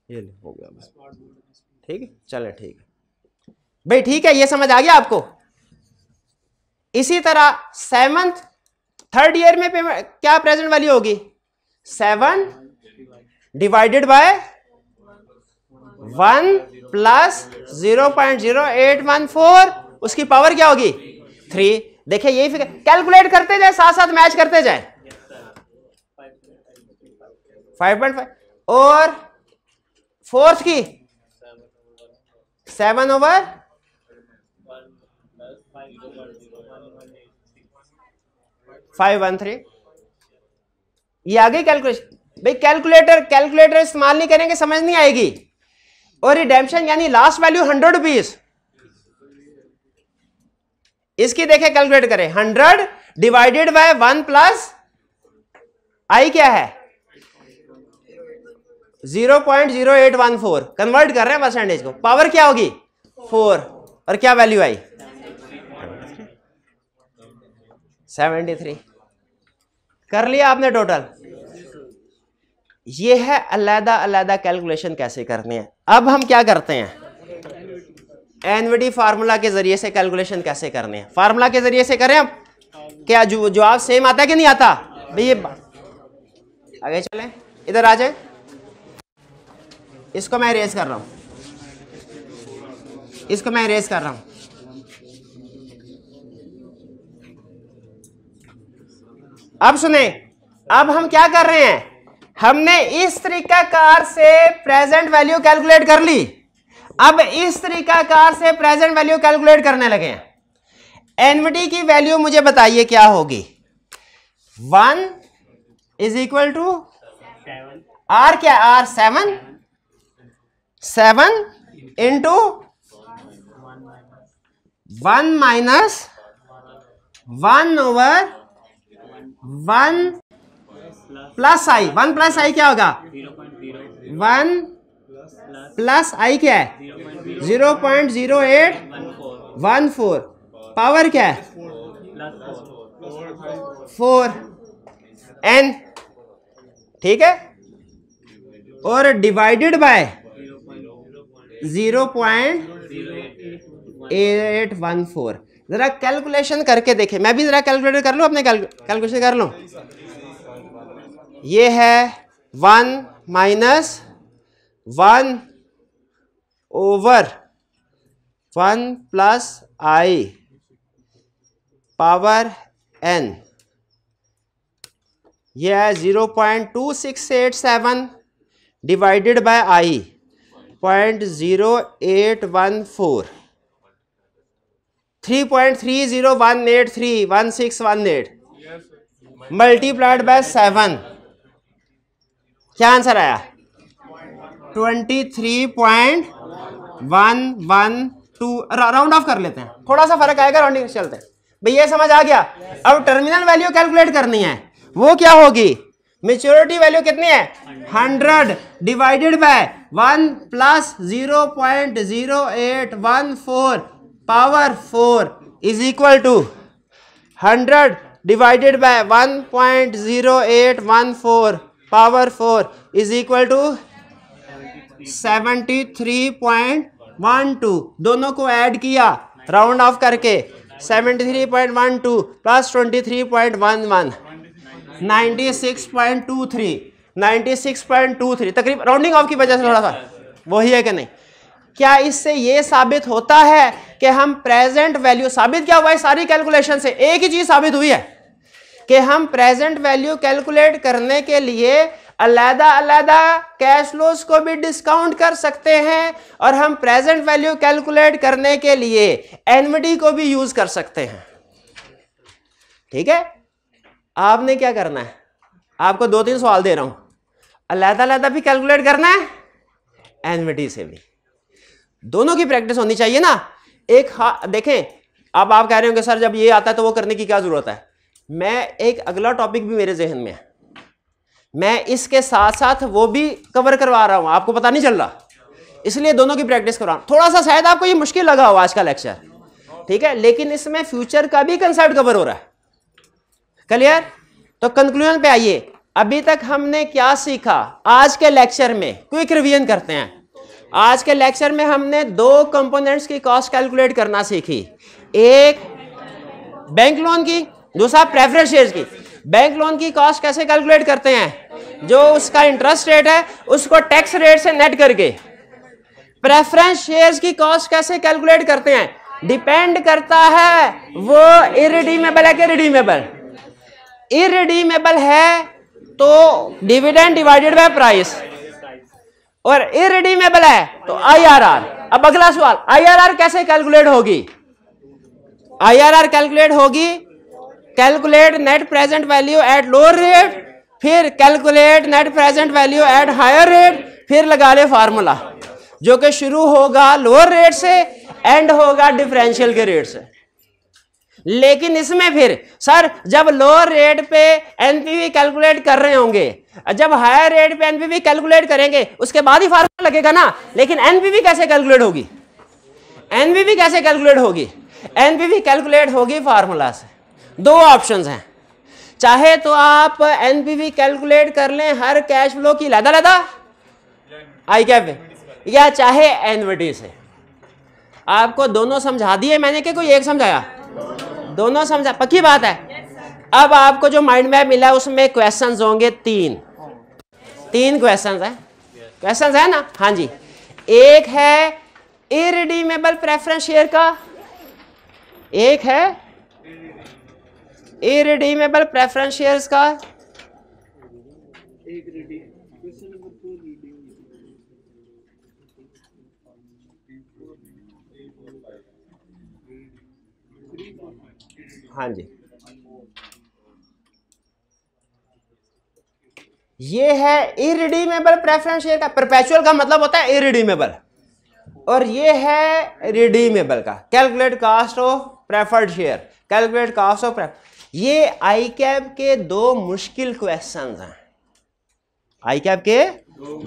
ये हो गया बस, ठीक है, चले ठीक है भाई, ठीक है, ये समझ आ गया आपको। इसी तरह 7th, 3rd ईयर में पेमेंट क्या प्रेजेंट वैल्यू होगी, 7 डिवाइडेड बाय 1 प्लस 0.0814 उसकी पावर क्या होगी, 3। देखिए यही फिगर कैलकुलेट करते जाए, साथ साथ मैच करते जाए। 5.5 और 4th की 7/513। ये आ गई कैलकुलेशन। भाई कैलकुलेटर इस्तेमाल नहीं करेंगे समझ नहीं आएगी। और रिडेम्पशन यानी लास्ट वैल्यू 100 रुपीज, इसकी देखें कैलकुलेट करें, 100 डिवाइडेड बाय 1 प्लस आई क्या है, 0.0814। कन्वर्ट कर रहे हैं परसेंटेज को, पावर क्या होगी 4 और क्या वैल्यू आई 73। कर लिया आपने टोटल। ये है अलग अलग कैलकुलेशन कैसे करनी है। अब हम क्या करते हैं, एनवीडी फार्मूला के जरिए से कैलकुलेशन कैसे करने हैं, फार्मूला के जरिए से करें अब। क्या जवाब सेम आता है कि नहीं आता भैया? आगे चलें, इधर आ जाए, इसको मैं इरेज कर रहा हूं, इसको मैं इरेज कर रहा हूं। अब सुने, अब हम क्या कर रहे हैं, हमने इस तरीकाकार से प्रेजेंट वैल्यू कैलकुलेट कर ली, अब इस तरीकाकार से प्रेजेंट वैल्यू कैलकुलेट करने लगे हैं। एनवीडी की वैल्यू मुझे बताइए क्या होगी? 1 इज इक्वल टू आर, क्या R 7 into 1 minus 1 over 1 plus I. 1 plus I क्या होगा? 1 प्लस आई क्या है? 0.0814। पावर क्या है? 4 n, ठीक है, और डिवाइडेड बाय 0.814। जरा कैलकुलेशन करके देखें, मैं भी जरा कैलकुलेटर कर लूं, अपने कैलकुलेशन कर लूं। ये है 1 minus 1 over 1 plus I power n, यह है 0.2687 divided by I 0.0814, 3.3018311618 multiplied by 7, क्या आंसर आया? 23.112। राउंड ऑफ कर लेते हैं, थोड़ा सा फर्क आएगा, राउंडिंग चलते हैं भैया, समझ आ गया। अब टर्मिनल वैल्यू कैलकुलेट करनी है, वो क्या होगी? मेच्योरिटी वैल्यू कितनी है? 100 divided by 1 plus 0.0814 power 4 is equal to 100 divided by 1.0814 power 4 is equal to 73.12। दोनों को ऐड किया राउंड ऑफ करके, 73.12 प्लस 23.11 96.23 तकरीबन, राउंडिंग ऑफ की वजह से थोड़ा सा वही है कि नहीं? क्या इससे ये साबित होता है कि हम प्रेजेंट वैल्यू, साबित क्या हुआ है सारी कैलकुलेशन से? एक ही चीज साबित हुई है कि हम प्रेजेंट वैल्यू कैलकुलेट करने के लिए अलग अलग कैश फ्लोज को भी डिस्काउंट कर सकते हैं, और हम प्रेजेंट वैल्यू कैलकुलेट करने के लिए एनवीडी को भी यूज कर सकते हैं। ठीक है, आपने क्या करना है, आपको 2-3 सवाल दे रहा हूं, अलग भी कैलकुलेट करना है, एनवीडी से भी, दोनों की प्रैक्टिस होनी चाहिए ना। एक देखें, अब आप कह रहे होंगे सर जब ये आता है तो वो करने की क्या जरूरत है? मैं एक अगला टॉपिक भी मेरे जहन में है, मैं इसके साथ साथ वो भी कवर करवा रहा हूं, आपको पता नहीं चल रहा, इसलिए दोनों की प्रैक्टिस करवा रहा हूं। थोड़ा सा शायद आपको ये मुश्किल लगा हो आज का लेक्चर, ठीक है, लेकिन इसमें फ्यूचर का भी कंसेप्ट कवर हो रहा है। क्लियर? तो कंक्लूजन पे आइए, अभी तक हमने क्या सीखा आज के लेक्चर में? क्विक रिवीजन करते हैं। आज के लेक्चर में हमने 2 कंपोनेंट्स की कॉस्ट कैलकुलेट करना सीखी, एक बैंक लोन की, दूसरा प्रेफरेंस शेयर्स की। बैंक लोन की कॉस्ट कैसे कैलकुलेट करते हैं? जो उसका इंटरेस्ट रेट है उसको टैक्स रेट से नेट करके। प्रेफरेंस शेयर्स की कॉस्ट कैसे कैलकुलेट करते हैं? डिपेंड करता है वो इरिडीमेबल है कि रिडीमेबल। इरिडीमेबल है तो डिविडेंड डिवाइडेड बाय प्राइस, और इरिडीमेबल है तो आईआरआर। अब अगला सवाल, आईआरआर कैसे कैलकुलेट होगी? आईआरआर कैलकुलेट होगी, calculate net present value at lower rate, फिर calculate net present value at higher rate, फिर लगा ले फार्मूला जो कि शुरू होगा लोअर रेट से, एंड होगा डिफरेंशियल के रेट से। लेकिन इसमें फिर सर जब लोअर रेट पे एनपीवी कैलकुलेट कर रहे होंगे, जब हायर रेट पे एनपीवी कैलकुलेट करेंगे उसके बाद ही फार्मूला लगेगा ना, लेकिन एनपीवी कैसे कैलकुलेट होगी? एनपीवी कैसे कैलकुलेट होगी? एनपीवी कैलकुलेट होगी फार्मूला से। 2 ऑप्शंस हैं, चाहे तो आप एनपीवी कैलकुलेट कर लें हर कैश फ्लो की लदा आई कैप, या चाहे एनवीडी से। आपको दोनों समझा दिए मैंने कि कोई एक समझाया? दोनों समझा, पक्की बात है। अब आपको जो माइंड मैप मिला है उसमें क्वेश्चंस होंगे तीन क्वेश्चंस है, क्वेश्चंस है ना? हाँ जी। एक है इरिडीमेबल प्रेफरेंस शेयर का, एक है इरिडीमेबल प्रेफरेंस शेयर्स का, एक रीडिंग क्वेश्चन नंबर 4 रीडिंग। हाँ जी। ये है इरिडीमेबल प्रेफरेंस शेयर का। परपेचुअल का मतलब होता है इरिडीमेबल, और ये है रिडीमेबल का। Calculate cost of preferred share, calculate cost of ये आईकैप के दो मुश्किल क्वेश्चंस हैं। आईकैप के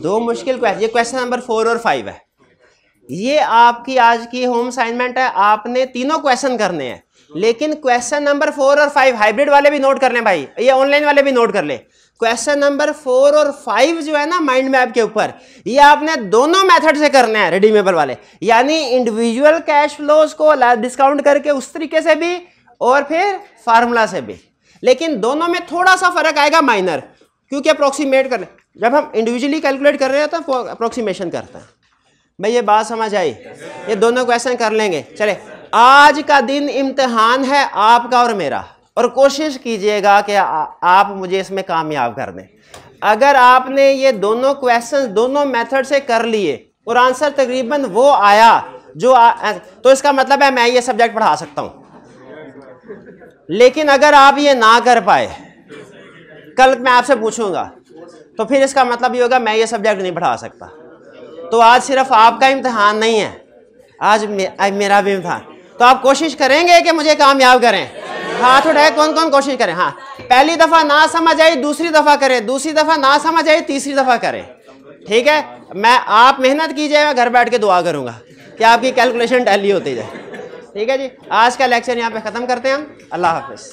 दो मुश्किल क्वेश्चन, ये क्वेश्चन नंबर 4 और 5 है। ये आपकी आज की होम असाइनमेंट है, आपने तीनों क्वेश्चन करने हैं, लेकिन क्वेश्चन नंबर 4 और 5 हाइब्रिड वाले भी नोट कर लें भाई, ये ऑनलाइन वाले भी नोट कर लें। क्वेश्चन नंबर 4 और 5 जो है ना माइंड मैप के ऊपर, ये आपने दोनों मेथड से करने हैं, रिडीमेबल वाले, यानी इंडिविजुअल कैश फ्लोज को डिस्काउंट करके उस तरीके से भी और फिर फार्मूला से भी, लेकिन दोनों में थोड़ा सा फर्क आएगा माइनर, क्योंकि अप्रोक्सीमेट कर, जब हम इंडिविजुअली कैलकुलेट कर रहे हैं तो अप्रोक्सीमेशन करते हैं। भाई ये बात समझ आई? ये दोनों क्वेश्चन कर लेंगे। चले, आज का दिन इम्तिहान है आपका और मेरा, और कोशिश कीजिएगा कि आप मुझे इसमें कामयाब कर दें। अगर आपने ये दोनों क्वेश्चन दोनों मेथड से कर लिए और आंसर तकरीबन वो आया जो तो इसका मतलब है मैं ये सब्जेक्ट पढ़ा सकता हूं। लेकिन अगर आप ये ना कर पाए, कल मैं आपसे पूछूंगा, तो फिर इसका मतलब ये होगा मैं ये सब्जेक्ट नहीं पढ़ा सकता। तो आज सिर्फ आपका इम्तिहान नहीं है, आज मेरा भी इम्तिहान। तो आप कोशिश करेंगे कि मुझे कामयाब करें? हाथ उठाए कौन कौन कोशिश करें। हाँ, पहली दफा ना समझ आई दूसरी दफा करें, दूसरी दफा ना समझ आई तीसरी दफा करें, ठीक है? मैं आप मेहनत कीजिएगा, घर बैठ के दुआ करूंगा कि आपकी कैलकुलेशन टैली होती जाए, ठीक है जी? आज का लेक्चर यहाँ पे खत्म करते हैं हम। अल्लाह हाफिज।